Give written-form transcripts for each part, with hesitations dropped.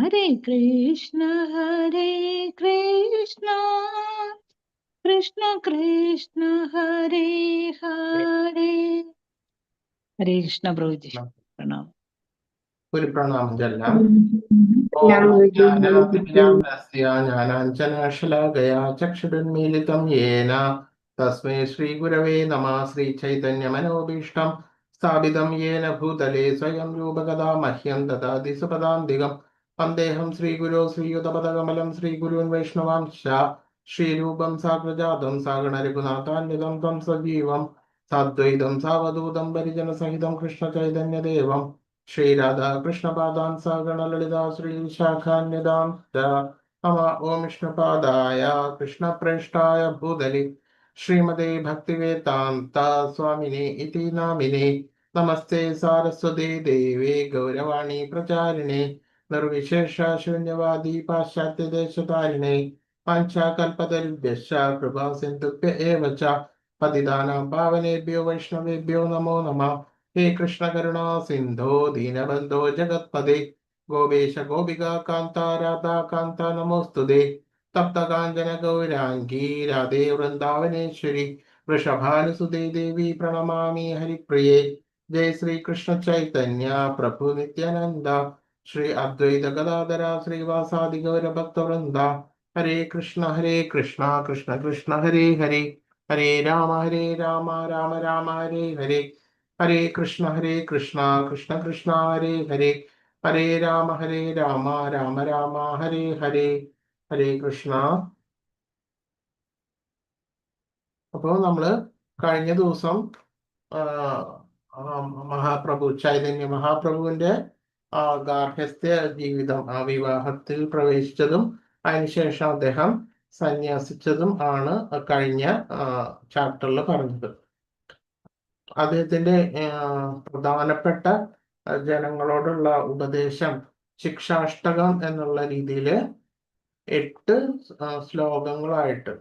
ഹരേ കൃഷ്ണ കൃഷ്ണ കൃഷ്ണ ഹരേ ഹരേ. ഹരേ കൃഷ്ണ പ്രഭുജി, പ്രണാം. ഒരു പ്രണാമം ചെല്ലാം. ഞാൻ ഓം വീട്ടിൽ ജ്ഞാനാഞ്ജനാശലാകയാ ചക്ഷുരുന്മീലിതം യേന തസ്മൈ ശ്രീഗുരവേ നമഃ. ശ്രീചൈതന്യമനോഭീഷ്ടം സ്ഥാപിതം യേന ഭൂതലേ സ്വയം രൂപകഥാ മഹ്യം ദദാതി സുപദാന്തികം. വന്ദേഹം ശ്രീഗുരോ ശ്രീയുതപദകമലം ശ്രീഗുരുൻ വൈഷ്ണവാംശ ശ്രീരൂപം സാഗ്രജാതം സാഗണരഘുനാഥാന്വിതം ത്വം സജീവം സാദ്വൈതം സാവധൂതം പരിജനസഹിതം കൃഷ്ണചൈതന്യദേവം ശ്രീരാധാകൃഷ്ണപാദാൻ സഗണലളിതാ ശ്രീശാഖാന്യതാം നമ. ഓം വിഷ്ണുപാദായ കൃഷ്ണപ്രേഷ്ഠായ ഭൂതലി ശ്രീമതേ ഭക്തിവേദാന്ത സ്വാമിനെ ഇതി നാമിനെ. നമസ്തേ സാരസ്വതേ ദേവേ ഗൗരവാണി പ്രചാരിണേ നിർവിശേഷ ശൂന്യവാദി പാശ്ചാത്യദേശതാരിണേ വാഞ്ചാകൽപതരുഭ്യശ്ച കൃപാ സിന്ധുഭ്യ ഏവ ച പതിതാനാം പാവനേഭ്യോ വൈഷ്ണവേഭ്യോ നമോ നമഃ. ഹേ കൃഷ്ണ കരുണാ സിന്ധോ ദീനബന്ധോ ജഗത്പദേ ഗോപേശ ഗോപിക കാന്ത രാധാ കാന്ത നമോസ്തുതേ. തപ്ത കാഞ്ചന ഗൗരാംഗീ രാധേ വൃന്ദാവനേശ്വരി വൃഷഭാനുസുതേ ദേവി പ്രണമാമി ഹരിപ്രിയേ. ജയ ശ്രീ കൃഷ്ണ ചൈതന്യ പ്രഭു നിത്യാനന്ദ ശ്രീ അദ്വൈത ഗദാധര ശ്രീവാസാദി ഗൗരഭക്തവൃന്ദ. ഹരേ കൃഷ്ണ കൃഷ്ണ കൃഷ്ണ ഹരേ ഹരേ. ഹരേ രാമ രാമ രാമ ഹരേ ഹരേ. ഹരേ കൃഷ്ണ കൃഷ്ണ കൃഷ്ണ ഹരേ ഹരേ. ഹരേ രാമ രാമ രാമ ഹരേ ഹരേ. ഹരേ കൃഷ്ണ. അപ്പോൾ നമ്മള് കഴിഞ്ഞ ദിവസം മഹാപ്രഭു ചൈതന്യ മഹാപ്രഭുവിന്റെ ഗാർഹസ്ഥ്യ ജീവിതം, ആ വിവാഹത്തിൽ പ്രവേശിച്ചതും അതിനുശേഷം അദ്ദേഹം സന്യാസിച്ചതും ആണ് കഴിഞ്ഞ ചാപ്റ്ററിൽ പറഞ്ഞത്. അദ്ദേഹത്തിന്റെ പ്രധാനപ്പെട്ട ജനങ്ങളോടുള്ള ഉപദേശം ശിക്ഷാഷ്ടകം എന്നുള്ള രീതിയിൽ 8 ശ്ലോകങ്ങളായിട്ട്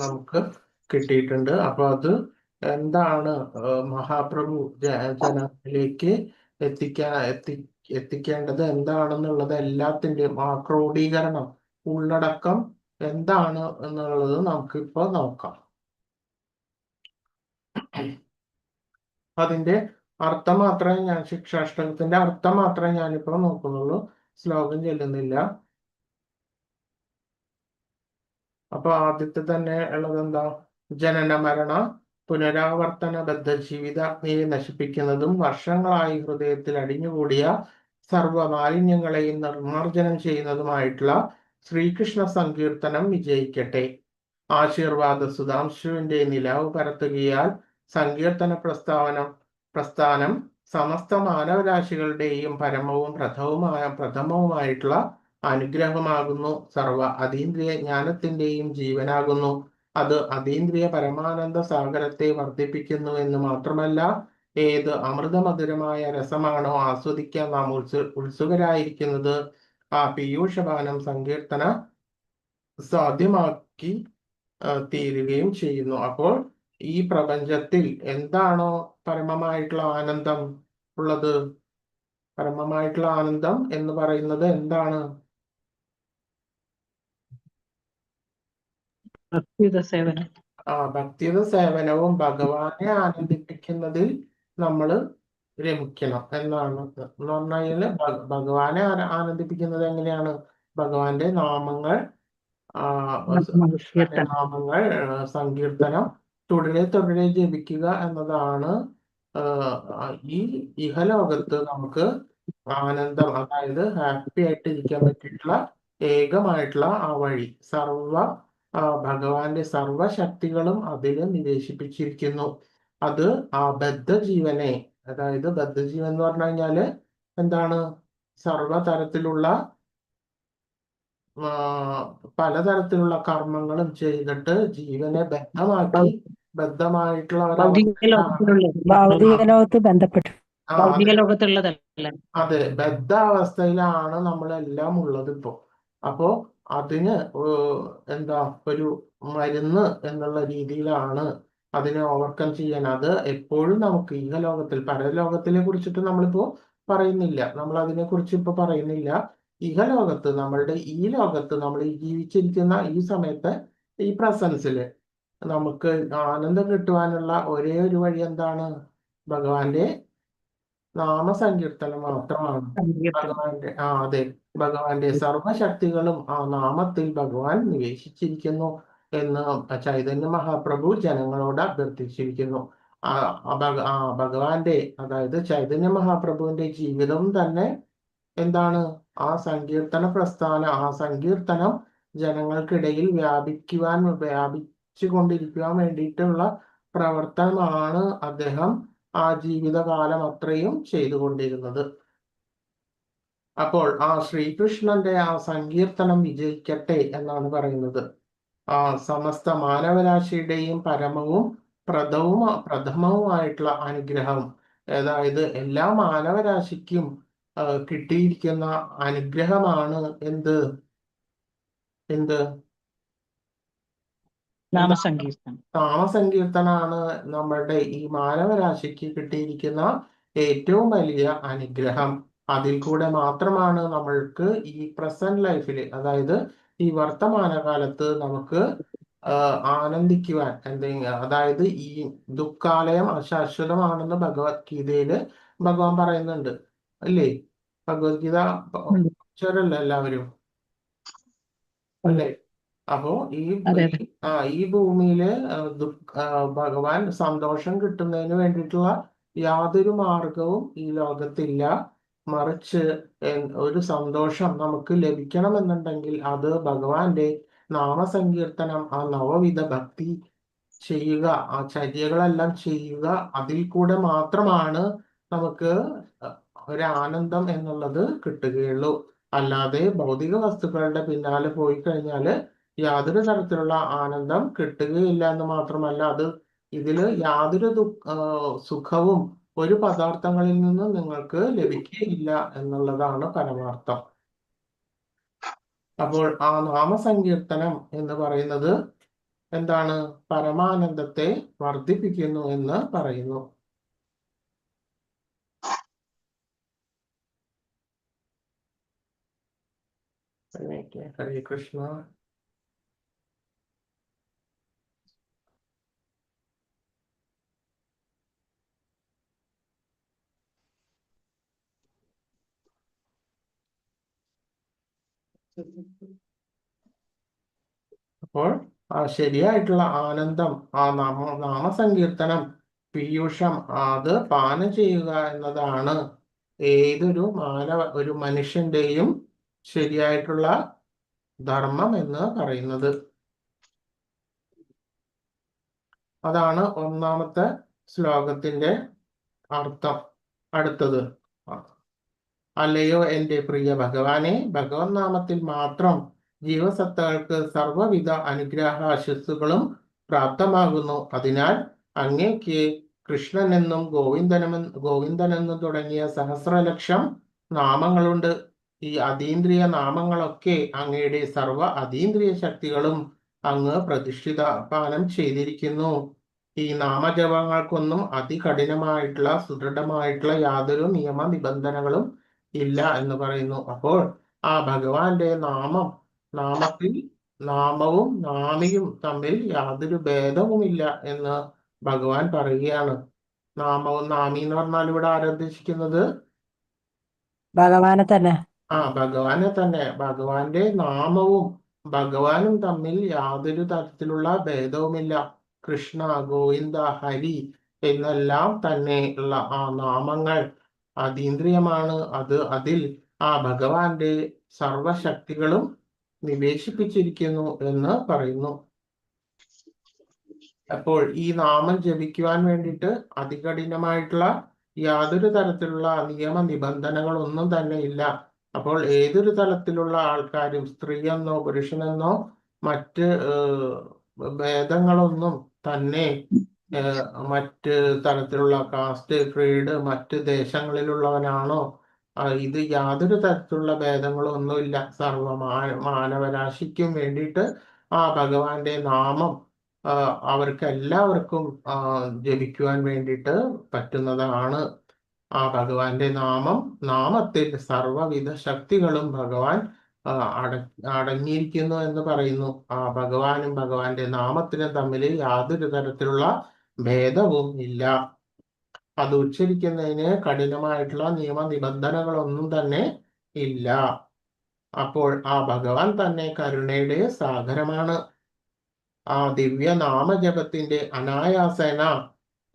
നമുക്ക് കിട്ടിയിട്ടുണ്ട്. അപ്പൊ അത് എന്താണ് മഹാപ്രഭു ജനങ്ങളിലേക്ക് എത്തിക്കേണ്ടത് എന്താണെന്നുള്ളത്, എല്ലാത്തിൻ്റെയും ആ ക്രോഡീകരണം, ഉള്ളടക്കം എന്താണ് എന്നുള്ളത് നമുക്കിപ്പോ നോക്കാം. അതിന്റെ അർത്ഥം മാത്രമേ ശിക്ഷാഷ്ടകത്തിന്റെ അർത്ഥം മാത്രമേ ഞാനിപ്പോ നോക്കുന്നുള്ളൂ, ശ്ലോകം ചെല്ലുന്നില്ല. അപ്പൊ ആദ്യത്തെ തന്നെ ഉള്ളത് എന്താ? ജനന മരണ പുനരാവർത്തന ബദ്ധ ജീവിതാഗ്നിയെ നശിപ്പിക്കുന്നതും വർഷങ്ങളായി ഹൃദയത്തിൽ അടിഞ്ഞുകൂടിയ സർവ മാലിന്യങ്ങളെയും നിർമ്മാർജ്ജനം ചെയ്യുന്നതുമായിട്ടുള്ള ശ്രീകൃഷ്ണ സങ്കീർത്തനം വിജയിക്കട്ടെ. ആശീർവാദ സുധാംശുവിന്റെ നിലാവ് പരത്തുകയാൽ സങ്കീർത്തന പ്രസ്ഥാനം സമസ്ത മാനവരാശികളുടെയും പരമവും പ്രഥമവുമായിട്ടുള്ള അനുഗ്രഹമാകുന്നു. സർവ അതീന്ദ്രിയ ജ്ഞാനത്തിന്റെയും ജീവനാകുന്നു. അത് അതീന്ദ്രിയ പരമാനന്ദ സാഗരത്തെ വർദ്ധിപ്പിക്കുന്നു എന്ന് മാത്രമല്ല, ഏത് അമൃതമധുരമായ രസമാണോ ആസ്വദിക്കാൻ നാം ഉത്സുകരായിരിക്കുന്നത്, ആ പീയൂഷപാനം സങ്കീർത്തന സാധ്യമാക്കി തീരുകയും ചെയ്യുന്നു. അപ്പോൾ ഈ പ്രപഞ്ചത്തിൽ എന്താണോ പരമമായിട്ടുള്ള ആനന്ദം ഉള്ളത്, പരമമായിട്ടുള്ള ആനന്ദം എന്ന് പറയുന്നത് എന്താണ്? ഭക്തിയുത സേവനം. ഭക്തിയുത സേവനവും ഭഗവാനെ ആനന്ദിപ്പിക്കുന്നതിൽ നമ്മൾ രമിക്കണം എന്നാണ്. എന്ന് പറഞ്ഞാല് ഭഗവാനെ ആനന്ദിപ്പിക്കുന്നത് എങ്ങനെയാണ്? ഭഗവാന്റെ നാമങ്ങൾ, കൃഷ്ണന്റെ നാമങ്ങൾ സങ്കീർത്തനം തുടരെ ജപിക്കുക എന്നതാണ് ഈ ഇഹലോകത്ത് നമുക്ക് ആനന്ദം, അതായത് ഹാപ്പി ആയിട്ട് ഇരിക്കാൻ പറ്റിയിട്ടുള്ള ഏകമായിട്ടുള്ള ആ വഴി. ഭഗവാന്റെ സർവശക്തികളും അതിൽ നിവേശിപ്പിച്ചിരിക്കുന്നു. അത് ആ ബദ്ധജീവനെ, അതായത് ബദ്ധജീവൻ എന്ന് പറഞ്ഞു കഴിഞ്ഞാല് എന്താണ്? സർവതരത്തിലുള്ള പലതരത്തിലുള്ള കർമ്മങ്ങളും ചെയ്തിട്ട് ജീവനെ ബദ്ധമായിട്ടുള്ള അതെ, ബദ്ധ അവസ്ഥയിലാണ് നമ്മളെല്ലാം ഉള്ളത് ഇപ്പോ. അപ്പോ അതിന് എന്താ ഒരു മരുന്ന് എന്നുള്ള രീതിയിലാണ് അതിനെ ഓവർകം ചെയ്യാൻ. അത് എപ്പോഴും നമുക്ക് ഇഹലോകത്തിൽ, പരലോകത്തിനെ കുറിച്ചിട്ട് നമ്മളിപ്പോ പറയുന്നില്ല, നമ്മൾ അതിനെ കുറിച്ച് ഇപ്പൊ പറയുന്നില്ല. ഇഹലോകത്ത്, നമ്മളുടെ ഈ ലോകത്ത്, നമ്മൾ ഈ ജീവിച്ചിരിക്കുന്ന ഈ സമയത്ത്, ഈ പ്രസൻസില് നമുക്ക് ആനന്ദം കിട്ടുവാനുള്ള ഒരേ ഒരു വഴി എന്താണ്? ഭഗവാന്റെ നാമസങ്കീർത്തനം മാത്രമാണ്. സങ്കീർത്തനം. അതെ, ഭഗവാന്റെ സർവശക്തികളും ആ നാമത്തിൽ ഭഗവാൻ നിവേശിച്ചിരിക്കുന്നു എന്ന് ചൈതന്യ മഹാപ്രഭു ജനങ്ങളോട് അഭ്യർത്ഥിച്ചിരിക്കുന്നു. ഭഗവാന്റെ, അതായത് ചൈതന്യ മഹാപ്രഭുവിന്റെ ജീവിതം തന്നെ എന്താണ്? ആ സങ്കീർത്തനം ജനങ്ങൾക്കിടയിൽ വ്യാപിച്ചു കൊണ്ടിരിക്കുവാൻ വേണ്ടിയിട്ടുള്ള പ്രവർത്തനമാണ് അദ്ദേഹം ആ ജീവിതകാലം അത്രയും ചെയ്തുകൊണ്ടിരുന്നത്. അപ്പോൾ ആ ശ്രീകൃഷ്ണന്റെ ആ സങ്കീർത്തനം വിജയിക്കട്ടെ എന്നാണ് പറയുന്നത്. ആ സമസ്ത മാനവരാശിയുടെയും പരമവും പ്രഥമവുമായിട്ടുള്ള അനുഗ്രഹം, അതായത് എല്ലാ മാനവരാശിക്കും കിട്ടിയിരിക്കുന്ന അനുഗ്രഹമാണ് എന്ത്? നാമസങ്കീർത്തനം. നാമസങ്കീർത്തനാണ് നമ്മളുടെ ഈ മാനവരാശിക്ക് കിട്ടിയിരിക്കുന്ന ഏറ്റവും വലിയ അനുഗ്രഹം. അതിൽ കൂടെ മാത്രമാണ് നമ്മൾക്ക് ഈ പ്രസന്റ് ലൈഫിൽ, അതായത് ഈ വർത്തമാനകാലത്ത് നമുക്ക് ആനന്ദിക്കുവാൻ അതായത് ഈ ദുഃഖാലയം അശാശ്വതമാണെന്ന് ഭഗവത്ഗീതയില് ഭഗവാൻ പറയുന്നുണ്ട്, അല്ലേ? ഭഗവത്ഗീത എല്ലാവരും അല്ലേ? അപ്പോ ഈ ഭൂമിയില് ഭഗവാൻ സന്തോഷം കിട്ടുന്നതിന് വേണ്ടിയിട്ടുള്ള യാതൊരു മാർഗവും ഈ ലോകത്തില്ല. മറിച്ച് ഒരു സന്തോഷം നമുക്ക് ലഭിക്കണമെന്നുണ്ടെങ്കിൽ അത് ഭഗവാന്റെ നാമസങ്കീർത്തനം, ആ നവവിധ ഭക്തി ചെയ്യുക, ആ ചര്യകളെല്ലാം ചെയ്യുക, അതിൽ കൂടെ മാത്രമാണ് നമുക്ക് ഒരാനന്ദം എന്നുള്ളത് കിട്ടുകയുള്ളൂ. അല്ലാതെ ഭൗതിക വസ്തുക്കളുടെ പിന്നാലെ പോയി കഴിഞ്ഞാൽ യാതൊരു തരത്തിലുള്ള ആനന്ദം കിട്ടുകയില്ല എന്ന് മാത്രമല്ല, ഇതില് യാതൊരു സുഖവും ഒരു പദാർത്ഥങ്ങളിൽ നിന്നും നിങ്ങൾക്ക് ലഭിക്കുകയില്ല എന്നുള്ളതാണ് പരമാർത്ഥം. അപ്പോൾ ആ നാമസങ്കീർത്തനം എന്ന് പറയുന്നത് എന്താണ്? പരമാനന്ദത്തെ വർദ്ധിപ്പിക്കുന്നു എന്ന് പറയുന്നു. ഹരേ കൃഷ്ണ. അപ്പോൾ ആ ശരിയായിട്ടുള്ള ആനന്ദം, ആ നാമസങ്കീർത്തനം, പീയൂഷം, അത് പാനം ചെയ്യുക എന്നതാണ് ഒരു മനുഷ്യന്റെയും ശരിയായിട്ടുള്ള ധർമ്മം എന്ന് പറയുന്നത്. അതാണ് ഒന്നാമത്തെ ശ്ലോകത്തിന്റെ അർത്ഥം. അടുത്തത്, അല്ലയോ എൻ്റെ പ്രിയ ഭഗവാനെ, ഭഗവത് നാമത്തിൽ മാത്രം ജീവസത്തകൾക്ക് സർവവിധ അനുഗ്രഹാശസ്സുകളും പ്രാപ്തമാകുന്നു. അതിനാൽ അങ്ങേക്ക് കൃഷ്ണനെന്നും ഗോവിന്ദനെന്നും തുടങ്ങിയ സഹസ്രലക്ഷം നാമങ്ങളുണ്ട്. ഈ അതീന്ദ്രിയ നാമങ്ങളൊക്കെ അങ്ങയുടെ സർവ അതീന്ദ്രിയ ശക്തികളും അങ്ങ് പ്രതിഷ്ഠിതപാനം ചെയ്തിരിക്കുന്നു. ഈ നാമജപങ്ങൾക്കൊന്നും അതികഠിനമായിട്ടുള്ള സുദൃഢമായിട്ടുള്ള യാതൊരു നിയമനിബന്ധനകളും ഇല്ല എന്ന് പറയുന്നു. അപ്പോൾ ആ ഭഗവാന്റെ നാമത്തിൽ നാമവും നാമിയും തമ്മിൽ യാതൊരു ഭേദവുമില്ല എന്ന് ഭഗവാൻ പറയുകയാണ്. നാമവും നാമി എന്ന് പറഞ്ഞാൽ ഇവിടെ ആരാധിക്കുന്നത് ഭഗവാനെ തന്നെ. ഭഗവാനെ തന്നെ. ഭഗവാന്റെ നാമവും ഭഗവാനും തമ്മിൽ യാതൊരു തരത്തിലുള്ള ഭേദവുമില്ല. കൃഷ്ണ, ഗോവിന്ദ, ഹരി എന്നെല്ലാം തന്നെ ഉള്ള ആ നാമങ്ങൾ അതീന്ദ്രിയമാണ്. അതിൽ ആ ഭഗവാന്റെ സർവശക്തികളും നിവേശിപ്പിച്ചിരിക്കുന്നു എന്ന് പറയുന്നു. അപ്പോൾ ഈ നാമം ജപിക്കുവാൻ വേണ്ടിയിട്ട് അതികഠിനമായിട്ടുള്ള യാതൊരു തരത്തിലുള്ള നിയമനിബന്ധനകളൊന്നും തന്നെ ഇല്ല. അപ്പോൾ ഏതൊരു തലത്തിലുള്ള ആൾക്കാരും, സ്ത്രീയെന്നോ പുരുഷനെന്നോ മറ്റ് ഭേദങ്ങളൊന്നും തന്നെ, മറ്റ് തരത്തിലുള്ള കാസ്റ്റ്, ക്രീഡ്, മറ്റ് ദേശങ്ങളിലുള്ളവനാണോ, ഇത് യാതൊരു തരത്തിലുള്ള ഭേദങ്ങളൊന്നുമില്ല. മാനവരാശിക്കും വേണ്ടിയിട്ട് ആ ഭഗവാന്റെ നാമം അവർക്ക് എല്ലാവർക്കും ജപിക്കുവാൻ വേണ്ടിയിട്ട് പറ്റുന്നതാണ്. ആ ഭഗവാന്റെ നാമത്തിൽ സർവവിധ ശക്തികളും ഭഗവാൻ അടങ്ങിയിരിക്കുന്നു എന്ന് പറയുന്നു. ആ ഭഗവാനും ഭഗവാന്റെ നാമത്തിനും തമ്മിൽ യാതൊരു തരത്തിലുള്ള ഭേദവും ഇല്ല. അത് ഉച്ചരിക്കുന്നതിന് കഠിനമായിട്ടുള്ള നിയമനിബന്ധനകളൊന്നും തന്നെ ഇല്ല. അപ്പോൾ ആ ഭഗവാൻ തന്നെ കരുണയുടെ സാഗരമാണ്. ആ ദിവ്യ നാമജപത്തിന്റെ അനായാസേന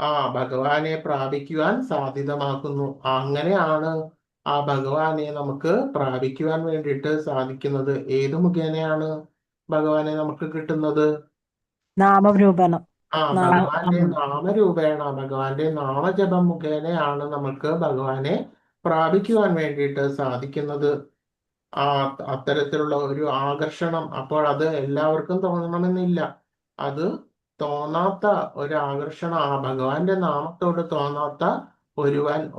ആ ഭഗവാനെ പ്രാപിക്കുവാൻ സാധ്യതമാക്കുന്നു. അങ്ങനെയാണ് ആ ഭഗവാനെ നമുക്ക് പ്രാപിക്കുവാൻ വേണ്ടിയിട്ട് സാധിക്കുന്നത്. ഏത് മുഖേനയാണ് ഭഗവാനെ നമുക്ക് കിട്ടുന്നത്? നാമരൂപണം. ഭഗവാന്റെ നാമരൂപേണ, ഭഗവാന്റെ നാമജപം മുഖേനയാണ് നമുക്ക് ഭഗവാനെ പ്രാപിക്കുവാൻ വേണ്ടിയിട്ട് സാധിക്കുന്നത്. അത്തരത്തിലുള്ള ഒരു ആകർഷണം അപ്പോൾ അത് എല്ലാവർക്കും തോന്നണമെന്നില്ല. അത് തോന്നാത്ത ഒരു ആകർഷണം, ആ ഭഗവാന്റെ നാമത്തോട് തോന്നാത്ത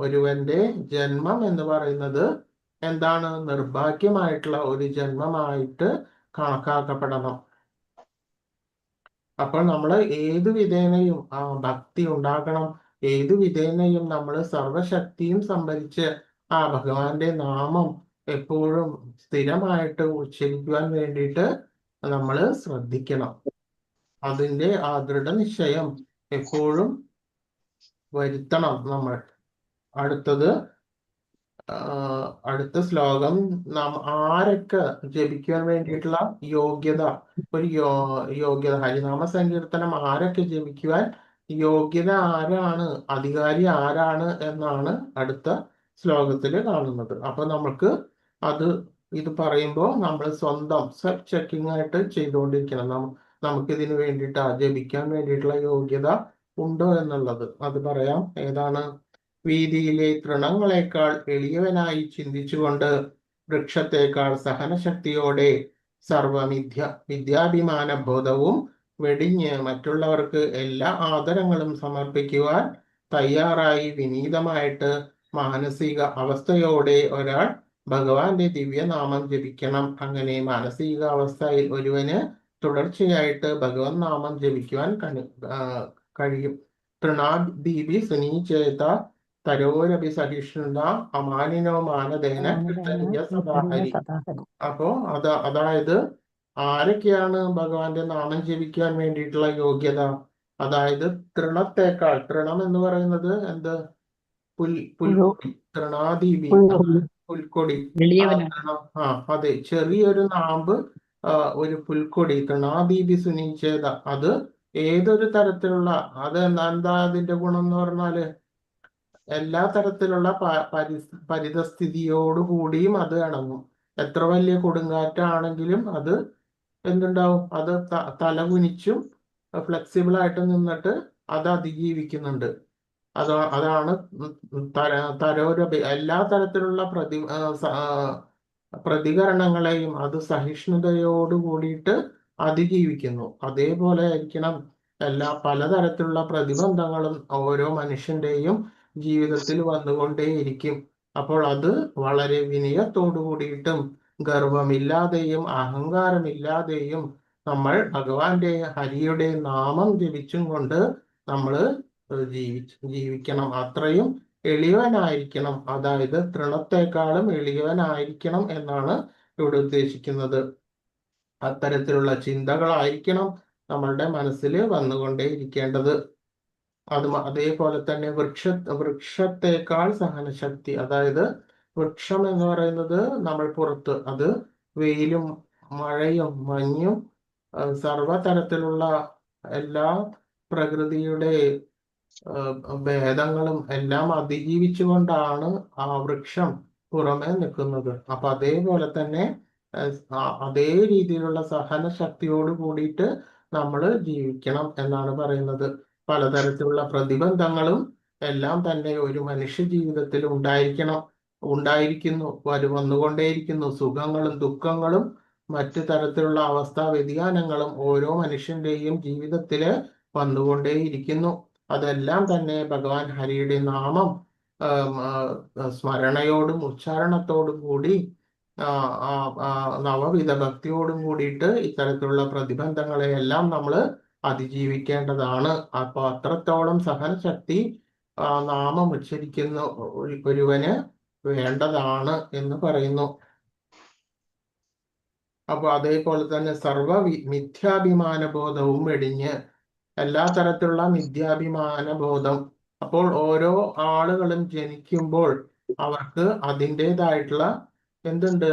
ഒരുവന്റെ ജന്മം എന്ന് പറയുന്നത് എന്താണ്? നിർഭാഗ്യമായിട്ടുള്ള ഒരു ജന്മമായിട്ട് കണക്കാക്കപ്പെടണം. അപ്പോൾ നമ്മൾ ഏതു വിധേനയും ഭക്തി ഉണ്ടാക്കണം. ഏതു വിധേനയും നമ്മൾ സർവശക്തിയും സംഭരിച്ച് ആ ഭഗവാന്റെ നാമം എപ്പോഴും സ്ഥിരമായിട്ട് ഉച്ചരിക്കുവാൻ വേണ്ടിയിട്ട് നമ്മൾ ശ്രദ്ധിക്കണം. അതിന്റെ ആ ദൃഢനിശ്ചയം എപ്പോഴും വരുത്തണം നമ്മൾ. അടുത്ത ശ്ലോകം നാം ആരൊക്കെ ജപിക്കുവാൻ വേണ്ടിയിട്ടുള്ള യോഗ്യത, ഒരു യോഗ്യത, ഹരിനാമ സങ്കീർത്തനം ആരൊക്കെ ജപിക്കുവാൻ യോഗ്യത ആരാണ്, അധികാരി ആരാണ് എന്നാണ് അടുത്ത ശ്ലോകത്തിൽ കാണുന്നത്. അപ്പൊ നമുക്ക് ഇത് പറയുമ്പോൾ നമ്മൾ സ്വന്തം സെൽഫ് ചെക്കിംഗ് ആയിട്ട് ചെയ്തുകൊണ്ടിരിക്കണം. നമുക്കിതിന് വേണ്ടിയിട്ട് ജപിക്കാൻ വേണ്ടിയിട്ടുള്ള യോഗ്യത ഉണ്ടോ എന്നുള്ളത്. അത് പറയാം. ഏതാണ്? വീതിയിലെ തൃണങ്ങളെക്കാൾ എളിയവനായി ചിന്തിച്ചുകൊണ്ട് വൃക്ഷത്തെക്കാൾ സഹനശക്തിയോടെ വിദ്യാഭിമാന ബോധവും വെടിഞ്ഞ് മറ്റുള്ളവർക്ക് എല്ലാ ആദരങ്ങളും സമർപ്പിക്കുവാൻ തയ്യാറായി വിനീതമായിട്ട് മാനസിക അവസ്ഥയോടെ ഒരാൾ ഭഗവാന്റെ ദിവ്യനാമം ജപിക്കണം. അങ്ങനെ മാനസിക അവസ്ഥയിൽ ഒരുവന് തുടർച്ചയായിട്ട് ഭഗവത് നാമം ജപിക്കുവാൻ കഴിയും. തൃണാദീപി സുനീചേത തരോരഭി സഹിഷ്ണുത അമാനിനോ മാനദേന കീർത്തനീയ സദാഹരി. അപ്പോ അതായത് ആരൊക്കെയാണ് ഭഗവാന്റെ നാമം ജപിക്കാൻ വേണ്ടിയിട്ടുള്ള യോഗ്യത? അതായത് തൃണം എന്ന് പറയുന്നത് എന്ത്? പുൽക്കൊടി. തൃണാദീപി പുൽക്കൊടി. അതെ, ചെറിയൊരു നാമ്പ്, ഒരു പുൽക്കൊടി. തൃണാദീപി സുനീചേത, അത് ഏതൊരു തരത്തിലുള്ള, അത് എന്താ അതിന്റെ ഗുണം എന്ന് പറഞ്ഞാല് എല്ലാ തരത്തിലുള്ള പരിതസ്ഥിതിയോടുകൂടിയും അത് ഇണങ്ങും. എത്ര വലിയ കൊടുങ്കാറ്റാണെങ്കിലും അത് എന്തുണ്ടാവും? അത് തല കുനിച്ചും ഫ്ലെക്സിബിൾ ആയിട്ട് നിന്നിട്ട് അത് അതിജീവിക്കുന്നുണ്ട്. അതാണ് തരോരഭി. എല്ലാ തരത്തിലുള്ള പ്രതികരണങ്ങളെയും അത് സഹിഷ്ണുതയോട് കൂടിയിട്ട് അതിജീവിക്കുന്നു. അതേപോലെ ആയിരിക്കണം പലതരത്തിലുള്ള പ്രതിബന്ധങ്ങളും ഓരോ മനുഷ്യന്റെയും ജീവിതത്തിൽ വന്നുകൊണ്ടേയിരിക്കും. അപ്പോൾ അത് വളരെ വിനയത്തോടു കൂടിയിട്ടും ഗർവമില്ലാതെയും അഹങ്കാരമില്ലാതെയും നമ്മൾ ഭഗവാന്റെ ഹരിയുടെ നാമം ജപിച്ചും കൊണ്ട് നമ്മൾ ജീവിക്കണം. അത്രയും എളിയവനായിരിക്കണം. അതായത് തൃണത്തെക്കാളും എളിയവനായിരിക്കണം എന്നാണ് ഇവിടെ ഉദ്ദേശിക്കുന്നത്. അത്തരത്തിലുള്ള ചിന്തകളായിരിക്കണം നമ്മളുടെ മനസ്സിൽ വന്നുകൊണ്ടേയിരിക്കേണ്ടത്. അതേപോലെ തന്നെ വൃക്ഷത്തെക്കാൾ സഹനശക്തി. അതായത് വൃക്ഷം എന്ന് പറയുന്നത് നമ്മൾ പുറത്ത്, അത് വെയിലും മഴയും മഞ്ഞും സർവതരത്തിലുള്ള എല്ലാ പ്രകൃതിയുടെ ഭേദങ്ങളും എല്ലാം അതിജീവിച്ചുകൊണ്ടാണ് ആ വൃക്ഷം പുറമെ നിൽക്കുന്നത്. അപ്പൊ അതേപോലെ തന്നെ അതേ രീതിയിലുള്ള സഹനശക്തിയോട് കൂടിയിട്ട് നമ്മൾ ജീവിക്കണം എന്നാണ് പറയുന്നത്. പലതരത്തിലുള്ള പ്രതിബന്ധങ്ങളും എല്ലാം തന്നെ ഒരു മനുഷ്യ ജീവിതത്തിൽ ഉണ്ടായിരിക്കുന്നു, വന്നുകൊണ്ടേയിരിക്കുന്നു. സുഖങ്ങളും ദുഃഖങ്ങളും മറ്റു തരത്തിലുള്ള അവസ്ഥാ വ്യതിയാനങ്ങളും ഓരോ മനുഷ്യന്റെയും ജീവിതത്തില് വന്നുകൊണ്ടേയിരിക്കുന്നു. അതെല്ലാം തന്നെ ഭഗവാൻ ഹരിയുടെ നാമം സ്മരണയോടും ഉച്ചാരണത്തോടും കൂടി നവവിധ ഭക്തിയോടും കൂടിയിട്ട് ഇത്തരത്തിലുള്ള പ്രതിബന്ധങ്ങളെയെല്ലാം നമ്മൾ അതിജീവിക്കേണ്ടതാണ്. അപ്പൊ അത്രത്തോളം സഹനശക്തി നാമം ഉച്ചരിക്കുന്ന ഒരുവന് വേണ്ടതാണ് എന്ന് പറയുന്നു. അപ്പൊ അതേപോലെ തന്നെ മിഥ്യാഭിമാന ബോധവും വെടിഞ്ഞ് എല്ലാ തരത്തിലുള്ള മിഥ്യാഭിമാന ബോധം. അപ്പോൾ ഓരോ ആളുകളും ജനിക്കുമ്പോൾ അവർക്ക് അതിൻ്റെതായിട്ടുള്ള എന്തുണ്ട്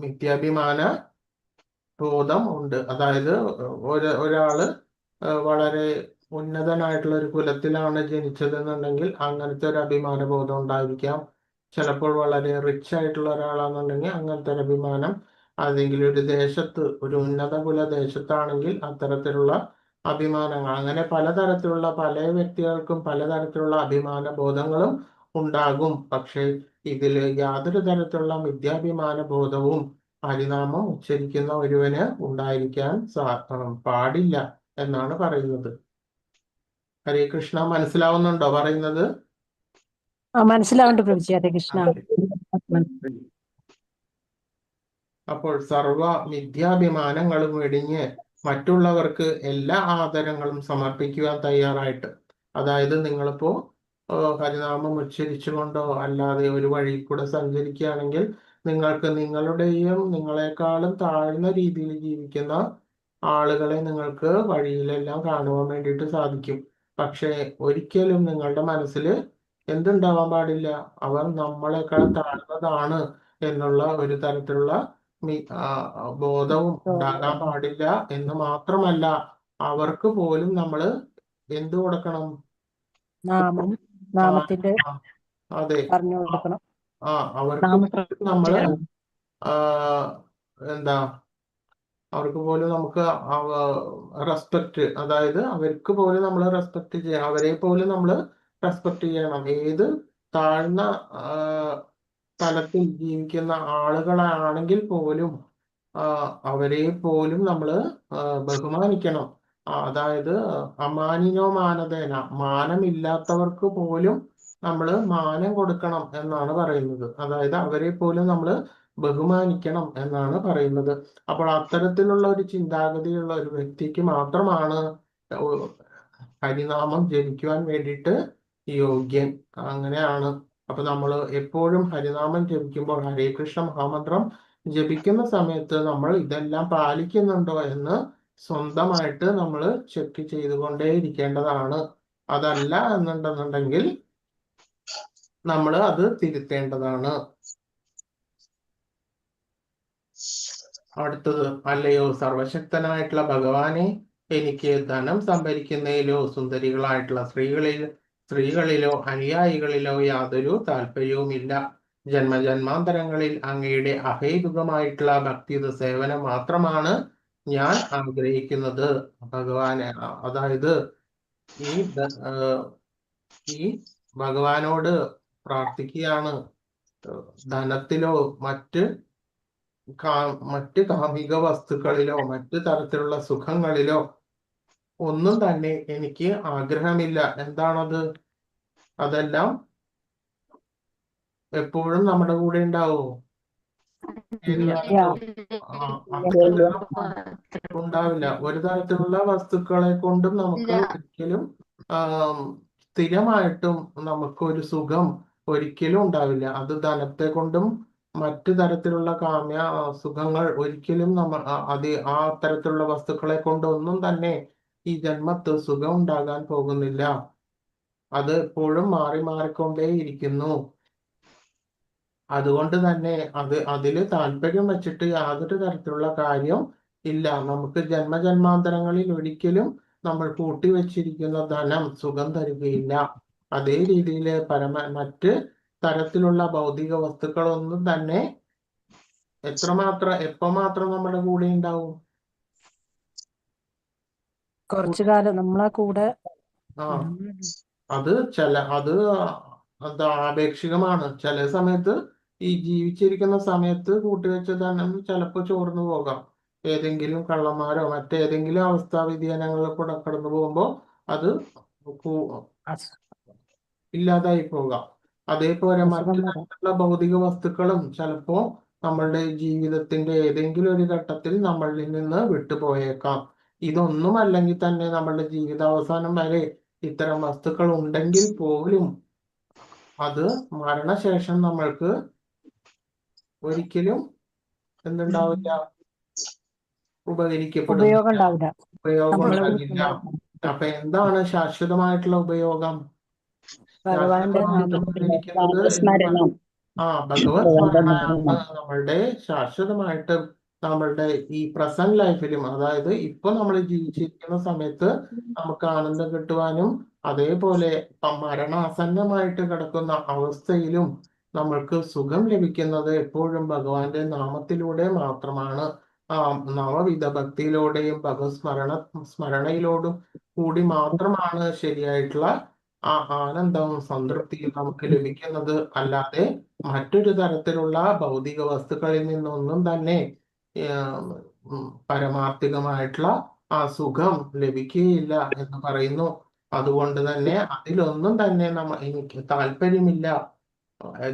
മിഥ്യാഭിമാന ബോധം ഉണ്ട്. അതായത് ഒരാള് വളരെ ഉന്നതനായിട്ടുള്ള ഒരു കുലത്തിലാണ് ജനിച്ചതെന്നുണ്ടെങ്കിൽ അങ്ങനത്തെ ഒരു അഭിമാന ബോധം ഉണ്ടായിരിക്കാം. ചിലപ്പോൾ വളരെ റിച്ച് ആയിട്ടുള്ള ഒരാളാണെന്നുണ്ടെങ്കിൽ അങ്ങനത്തെ ഒരു അഭിമാനം. അല്ലെങ്കിൽ ഒരു ദേശത്ത്, ഒരു ഉന്നത കുല ദേശത്താണെങ്കിൽ അത്തരത്തിലുള്ള അഭിമാനങ്ങൾ. അങ്ങനെ പലതരത്തിലുള്ള പല വ്യക്തികൾക്കും പലതരത്തിലുള്ള അഭിമാന ബോധങ്ങളും ഉണ്ടാകും. പക്ഷെ ഇതില് യാതൊരു തരത്തിലുള്ള മിഥ്യാഭിമാന ബോധവും ഹരിനാമം ഉച്ചരിക്കുന്ന ഒരുവന് ഉണ്ടായിരിക്കാൻ പാടില്ല എന്നാണ് പറയുന്നത്. ഹരേ കൃഷ്ണ, മനസ്സിലാവുന്നുണ്ടോ പറയുന്നത്? മനസ്സിലാവുന്നുണ്ട് പ്രഭുജി. ഹരേ കൃഷ്ണ. അപ്പോൾ സർവ മിഥ്യാഭിമാനങ്ങളും വെടിഞ്ഞ് മറ്റുള്ളവർക്ക് എല്ലാ ആദരങ്ങളും സമർപ്പിക്കുവാൻ തയ്യാറായിട്ട്. അതായത് നിങ്ങളിപ്പോ ഹരിനാമം ഉച്ചരിച്ചുകൊണ്ടോ അല്ലാതെ ഒരു വഴി കൂടെ സഞ്ചരിക്കുകയാണെങ്കിൽ നിങ്ങൾക്ക് നിങ്ങളുടെയും നിങ്ങളെക്കാളും താഴ്ന്ന രീതിയിൽ ജീവിക്കുന്ന ആളുകളെ നിങ്ങൾക്ക് വഴിയിലെല്ലാം കാണുവാൻ വേണ്ടിയിട്ട് സാധിക്കും. പക്ഷെ ഒരിക്കലും നിങ്ങളുടെ മനസ്സിൽ എന്തുണ്ടാവാൻ പാടില്ല? അവർ നമ്മളെക്കാൾ താഴ്ന്നതാണ് എന്നുള്ള ഒരു തരത്തിലുള്ള ബോധവും ഉണ്ടാകാൻ പാടില്ല. എന്ന് മാത്രമല്ല, അവർക്ക് പോലും നമ്മൾ എന്ത് കൊടുക്കണം? നാമത്തിന്റെ അതെ, പറഞ്ഞു കൊടുക്കണം. അവർക്ക് നമ്മള് എന്താ അവർക്ക് പോലും നമുക്ക് റെസ്പെക്ട്, അതായത് അവർക്ക് പോലും നമ്മൾ റെസ്പെക്ട് ചെയ്യണം. അവരെ പോലും നമ്മൾ റെസ്പെക്ട് ചെയ്യണം. ഏത് താഴ്ന്ന തലത്തിൽ ജീവിക്കുന്ന ആളുകളാണെങ്കിൽ പോലും അവരെ പോലും നമ്മൾ ബഹുമാനിക്കണം. അതായത് അമാനിനോ മാനദേന, മാനമില്ലാത്തവർക്ക് പോലും നമ്മൾ മാനം കൊടുക്കണം എന്നാണ് പറയുന്നത്. അതായത് അവരെ പോലും നമ്മൾ ബഹുമാനിക്കണം എന്നാണ് പറയുന്നത്. അപ്പോൾ അത്തരത്തിലുള്ള ഒരു ചിന്താഗതിയുള്ള ഒരു വ്യക്തിക്ക് മാത്രമാണ് ഹരിനാമം ജപിക്കുവാൻ വേണ്ടിയിട്ട് യോഗ്യൻ. അങ്ങനെയാണ്. അപ്പൊ നമ്മൾ എപ്പോഴും ഹരിനാമം ജപിക്കുമ്പോൾ, ഹരേ കൃഷ്ണ മഹാമന്ത്രം ജപിക്കുന്ന സമയത്ത് നമ്മൾ ഇതെല്ലാം പാലിക്കുന്നുണ്ടോ എന്ന് സ്വന്തമായിട്ട് നമ്മൾ ചെക്ക് ചെയ്തുകൊണ്ടേ ഇരിക്കേണ്ടതാണ്. അതല്ല എന്നുണ്ടെന്നുണ്ടെങ്കിൽ നമ്മൾ അത് തിരുത്തേണ്ടതാണ്. അടുത്തത്, അല്ലയോ സർവശക്തനായിട്ടുള്ള ഭഗവാനെ, എനിക്ക് ധനം സംഭരിക്കുന്നതിലോ സുന്ദരികളായിട്ടുള്ള സ്ത്രീകളിലോ അനുയായികളിലോ യാതൊരു താല്പര്യവുമില്ല. ജന്മജന്മാന്തരങ്ങളിൽ അങ്ങയുടെ അഹേതുകമായിട്ടുള്ള ഭക്തിയുത സേവനം മാത്രമാണ് ഞാൻ ആഗ്രഹിക്കുന്നത്. ഭഗവാനെ, അതായത് ഈ ഭഗവാനോട് പ്രാർത്ഥിക്കുകയാണ്. ധനത്തിലോ മറ്റ് കാമിക വസ്തുക്കളിലോ മറ്റു തരത്തിലുള്ള സുഖങ്ങളിലോ ഒന്നും തന്നെ എനിക്ക് ആഗ്രഹമില്ല. എന്താണത്? അതെല്ലാം എപ്പോഴും നമ്മുടെ കൂടെ ഉണ്ടാവോ? ഉണ്ടാവില്ല. ഒരു തരത്തിലുള്ള വസ്തുക്കളെ കൊണ്ടും നമുക്ക് ഒരിക്കലും സ്ഥിരമായിട്ടും നമുക്കൊരു സുഖം ഒരിക്കലും ഉണ്ടാവില്ല. അത് ധനത്തെ കൊണ്ടും മറ്റു തരത്തിലുള്ള കാമ്യ സുഖങ്ങൾ ഒരിക്കലും ആ തരത്തിലുള്ള വസ്തുക്കളെ കൊണ്ടൊന്നും തന്നെ ഈ ജന്മത്ത് സുഖം ഉണ്ടാകാൻ പോകുന്നില്ല. അത് എപ്പോഴും മാറി മാറിക്കൊണ്ടേ ഇരിക്കുന്നു. അതുകൊണ്ട് തന്നെ അതില് താല്പര്യം വെച്ചിട്ട് യാതൊരു തരത്തിലുള്ള കാര്യം ഇല്ല. നമുക്ക് ജന്മജന്മാന്തരങ്ങളിൽ ഒരിക്കലും നമ്മൾ കൂട്ടിവെച്ചിരിക്കുന്ന ധനം സുഖം തരികയില്ല. അതേ രീതിയിൽ മറ്റ് തരത്തിലുള്ള ഭൗതിക വസ്തുക്കളൊന്നും തന്നെ എപ്പമാത്രം നമ്മുടെ കൂടെ ഉണ്ടാവും? കുറച്ചു കാലം നമ്മളെ കൂടെ. അത് എന്താ ആപേക്ഷികമാണ്. ചില സമയത്ത് ഈ ജീവിച്ചിരിക്കുന്ന സമയത്ത് കൂട്ടിവെച്ച ധനം ചിലപ്പോൾ ചോർന്നു പോകാം. ഏതെങ്കിലും കള്ളന്മാരോ മറ്റേതെങ്കിലും അവസ്ഥാ വ്യതിയാനങ്ങളിൽ കൂടെ കടന്നു പോകുമ്പോൾ അത് ഇല്ലാതായി പോകാം. അതേപോലെ മറ്റു തരത്തിലുള്ള ഭൗതിക വസ്തുക്കളും ചിലപ്പോ നമ്മളുടെ ജീവിതത്തിന്റെ ഏതെങ്കിലും ഒരു ഘട്ടത്തിൽ നമ്മളിൽ നിന്ന് വിട്ടുപോയേക്കാം. ഇതൊന്നും അല്ലെങ്കിൽ തന്നെ നമ്മളുടെ ജീവിതാവസാനം വരെ ഇത്തരം വസ്തുക്കൾ ഉണ്ടെങ്കിൽ പോലും അത് മരണശേഷം നമ്മൾക്ക് ഒരിക്കലും എന്തുണ്ടാവില്ല, ഉപയോഗം ഉപകരിക്കപ്പെടുന്നില്ല, ഉണ്ടാവില്ല. ഉപയോഗം നമ്മളെ ഉണ്ടാകില്ല. അപ്പൊ എന്താണ് ശാശ്വതമായിട്ടുള്ള ഉപയോഗം? ഭഗവാന്റെ ശാശ്വതമായിട്ട് നാമത്തിൽ ഉപകരിക്കുന്നത് സ്മരണം ഭഗവത് ഭഗവാന്റെ സ്മരണയാണ് നാമം നമ്മളുടെ ശാശ്വതമായിട്ട് നമ്മളുടെ ഈ പ്രസന്റ് ലൈഫിലും, അതായത് ഇപ്പൊ നമ്മൾ ജീവിച്ചിരിക്കുന്ന സമയത്ത് നമുക്ക് ആനന്ദം കിട്ടുവാനും, അതേപോലെ മരണാസന്നമായിട്ട് കിടക്കുന്ന അവസ്ഥയിലും നമ്മൾക്ക് സുഖം ലഭിക്കുന്നത് എപ്പോഴും ഭഗവാന്റെ നാമത്തിലൂടെ മാത്രമാണ്. നവവിധ ഭക്തിയിലൂടെയും ഭഗവത് സ്മരണയിലോടും കൂടി മാത്രമാണ് ശരിയായിട്ടുള്ള ആ ആനന്ദവും സംതൃപ്തിയും നമുക്ക് ലഭിക്കുന്നത്. അല്ലാതെ മറ്റൊരു തരത്തിലുള്ള ഭൗതിക വസ്തുക്കളിൽ നിന്നൊന്നും തന്നെ പരമാർത്ഥികമായിട്ടുള്ള ആ സുഖം ലഭിക്കുകയില്ല എന്ന് പറയുന്നു. അതുകൊണ്ട് തന്നെ അതിലൊന്നും തന്നെ എനിക്ക് താല്പര്യമില്ല.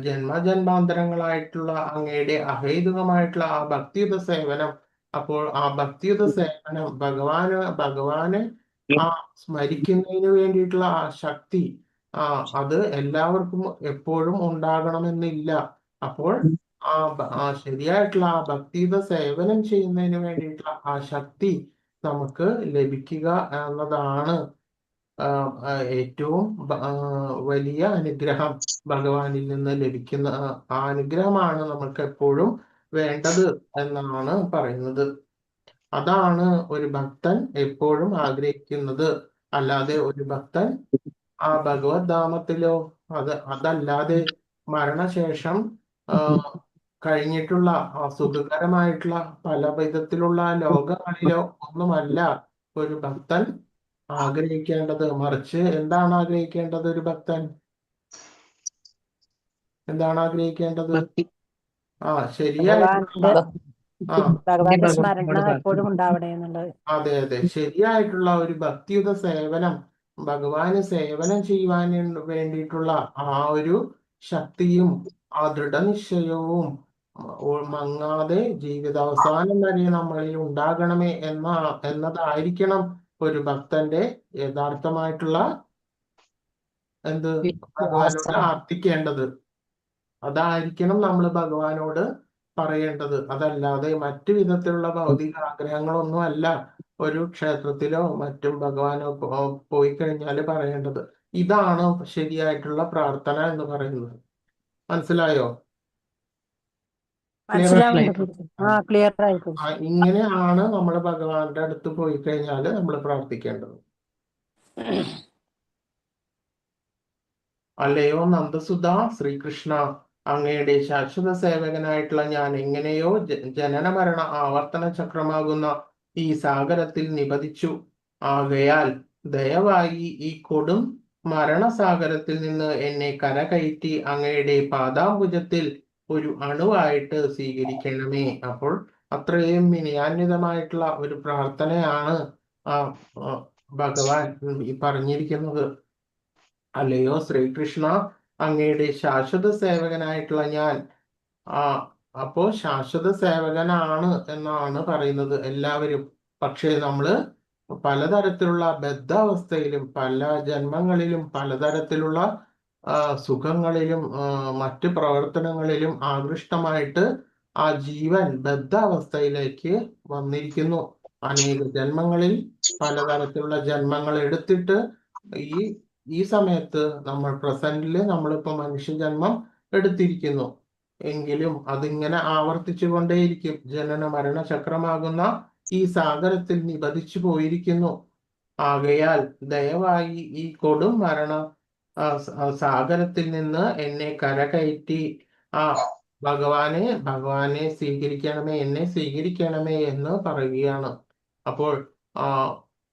ജന്മജന്മാന്തരങ്ങളായിട്ടുള്ള അങ്ങയുടെ അഹേതുകമായിട്ടുള്ള ആ ഭക്തിയുത സേവനം, അപ്പോൾ ആ ഭക്തിയുത സേവനം ഭഗവാനെ ആ സ്മരിക്കുന്നതിന് വേണ്ടിയിട്ടുള്ള ആ ശക്തി അത് എല്ലാവർക്കും എപ്പോഴും ഉണ്ടാകണമെന്നില്ല. അപ്പോൾ ആ ശരിയായിട്ടുള്ള ആ ഭക്തിയുത സേവനം ചെയ്യുന്നതിന് വേണ്ടിയിട്ടുള്ള ആ ശക്തി നമുക്ക് ലഭിക്കുക എന്നതാണ് ഏറ്റവും വലിയ അനുഗ്രഹം. ഭഗവാനിൽ നിന്ന് ലഭിക്കുന്ന ആ അനുഗ്രഹമാണ് നമുക്ക് എപ്പോഴും വേണ്ടത് എന്നാണ് പറയുന്നത്. അതാണ് ഒരു ഭക്തൻ എപ്പോഴും ആഗ്രഹിക്കുന്നത്. അല്ലാതെ ഒരു ഭക്തൻ ആ ഭഗവത് ധാമത്തിലോ അതല്ലാതെ മരണശേഷം കഴിഞ്ഞിട്ടുള്ള സുഖകരമായിട്ടുള്ള പല വിധത്തിലുള്ള ലോകങ്ങളിലോ ഒന്നുമല്ല ഒരു ഭക്തൻ ആഗ്രഹിക്കേണ്ടത്. മറിച്ച് എന്താണ് ആഗ്രഹിക്കേണ്ടത്? ഒരു ഭക്തൻ എന്താണ് ആഗ്രഹിക്കേണ്ടത്? ശരിയായിട്ടുള്ള ഭഗവാന്റെ സ്മരണ എപ്പോഴും ഉണ്ടാവണേ എന്നുള്ളത്. അതെ, ശരിയായിട്ടുള്ള ഒരു ഭക്തിയുത സേവനം, ഭഗവാന് സേവനം ചെയ്യുവാൻ വേണ്ടിയിട്ടുള്ള ആ ഒരു ശക്തിയും ആ ദൃഢനിശ്ചയവും മങ്ങാതെ ജീവിതാവസാനം വരെ നമ്മളിൽ ഉണ്ടാകണമേ എന്നതായിരിക്കണം ഒരു ഭക്തന്റെ യഥാർത്ഥമായിട്ടുള്ള ഭഗവാനോട് പ്രാർത്ഥിക്കേണ്ടത്. അതായിരിക്കണം നമ്മൾ ഭഗവാനോട് പറയേണ്ടത്. അതല്ലാതെ മറ്റു വിധത്തിലുള്ള ഭൗതിക ആഗ്രഹങ്ങളൊന്നും അല്ല ഒരു ക്ഷേത്രത്തിലോ മറ്റും ഭഗവാനോ പോയി കഴിഞ്ഞാൽ പറയേണ്ടത്. ഇതാണ് ശരിയായിട്ടുള്ള പ്രാർത്ഥന എന്ന് പറയുന്നത്. മനസ്സിലായോ? ക്ലിയർ ആയിരിക്കും. ഇങ്ങനെയാണ് നമ്മൾ ഭഗവാന്റെ അടുത്ത് പോയി കഴിഞ്ഞാൽ നമ്മൾ പ്രാർത്ഥിക്കേണ്ടത്. അല്ലയോ നന്ദസുധ, ശ്രീകൃഷ്ണ, അങ്ങയുടെ ശാശ്വത സേവകനായിട്ടുള്ള ഞാൻ എങ്ങനെയോ ജനന മരണ ആവർത്തന ചക്രമാകുന്ന ഈ സാഗരത്തിൽ നിപതിച്ചു. ആകയാൽ ദയവായി ഈ കൊടും മരണസാഗരത്തിൽ നിന്ന് എന്നെ കരകയറ്റി അങ്ങയുടെ പാദാംബുജത്തിൽ ഒരു അണുവായിട്ട് സ്വീകരിക്കണമേ. അപ്പോൾ അത്രയും വിനയാന്വിതമായിട്ടുള്ള ഒരു പ്രാർത്ഥനയാണ് ഭഗവാൻ ഈ പറഞ്ഞിരിക്കുന്നത്. അല്ലയോ ശ്രീകൃഷ്ണ, അങ്ങയുടെ ശാശ്വത സേവകനായിട്ടുള്ള ഞാൻ അപ്പോ ശാശ്വത സേവകനാണ് എന്നാണ് പറയുന്നത് എല്ലാവരും. പക്ഷേ നമ്മള് പലതരത്തിലുള്ള ബദ്ധാവസ്ഥയിലും പല ജന്മങ്ങളിലും പലതരത്തിലുള്ള സുഖങ്ങളിലും മറ്റു പ്രവർത്തനങ്ങളിലും ആകൃഷ്ടമായിട്ട് ആ ജീവൻ ബദ്ധാവസ്ഥയിലേക്ക് വന്നിരിക്കുന്നു. അനേക ജന്മങ്ങളിൽ പലതരത്തിലുള്ള ജന്മങ്ങൾ എടുത്തിട്ട് ഈ സമയത്ത് നമ്മൾ പ്രസന്റില് നമ്മളിപ്പോ മനുഷ്യജന്മം എടുത്തിരിക്കുന്നു. എങ്കിലും അതിങ്ങനെ ആവർത്തിച്ചു കൊണ്ടേയിരിക്കും. ജനന മരണ ചക്രമാകുന്ന ഈ സാഗരത്തിൽ നിപതിച്ചു പോയിരിക്കുന്നു. ആകയാൽ ദയവായി ഈ കൊടും മരണ സാഗരത്തിൽ നിന്ന് എന്നെ കരകയറ്റി ഭഗവാനെ സ്വീകരിക്കണമേ, എന്നെ സ്വീകരിക്കണമേ എന്ന് പറയുകയാണ്. അപ്പോൾ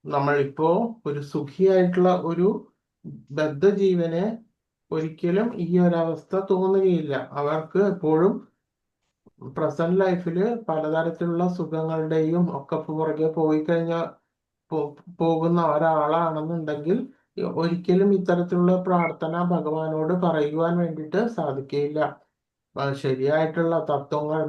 നമ്മളിപ്പോ ഒരു സുഖിയായിട്ടുള്ള ഒരു ബദ്ധജീവന് ഒരിക്കലും ഈ ഒരവസ്ഥ തോന്നുകയില്ല. അവർക്ക് എപ്പോഴും പ്രസന്റ് ലൈഫില് പലതരത്തിലുള്ള സുഖങ്ങളുടെയും ഒക്കെ പുറകെ പോയി കഴിഞ്ഞാൽ പോകുന്ന ഒരാളാണെന്നുണ്ടെങ്കിൽ ഒരിക്കലും ഇത്തരത്തിലുള്ള പ്രാർത്ഥന ഭഗവാനോട് പറയുവാൻ വേണ്ടിയിട്ട് സാധിക്കുകയില്ല. ശരിയായിട്ടുള്ള തത്വങ്ങൾ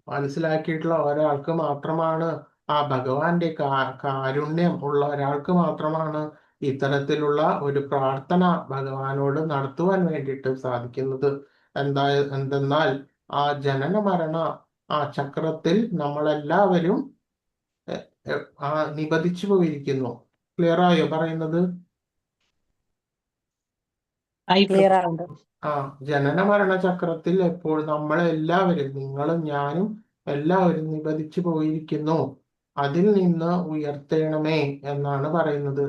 മനസ്സിലാക്കിയിട്ടുള്ള ഒരാൾക്ക് മാത്രമാണ്, ആ ഭഗവാന്റെ കാരുണ്യം ഉള്ള ഒരാൾക്ക് മാത്രമാണ് ഇത്തരത്തിലുള്ള ഒരു പ്രാർത്ഥന ഭഗവാനോട് നടത്തുവാൻ വേണ്ടിയിട്ട് സാധിക്കുന്നത്. എന്തെന്നാൽ ആ ജനന മരണ ആ ചക്രത്തിൽ നമ്മളെല്ലാവരും നിബന്ധിച്ചു പോയിരിക്കുന്നു. ക്ലിയർ ആയോ പറയുന്നത്? ക്ലിയർ ആവുന്നുണ്ട്. ജനന മരണ ചക്രത്തിൽ എപ്പോൾ നമ്മളെല്ലാവരും, നിങ്ങളും ഞാനും എല്ലാവരും നിബന്ധിച്ചു പോയിരിക്കുന്നു. അതിൽ നിന്ന് ഉയർത്തേണമേ എന്നാണ് പറയുന്നത്.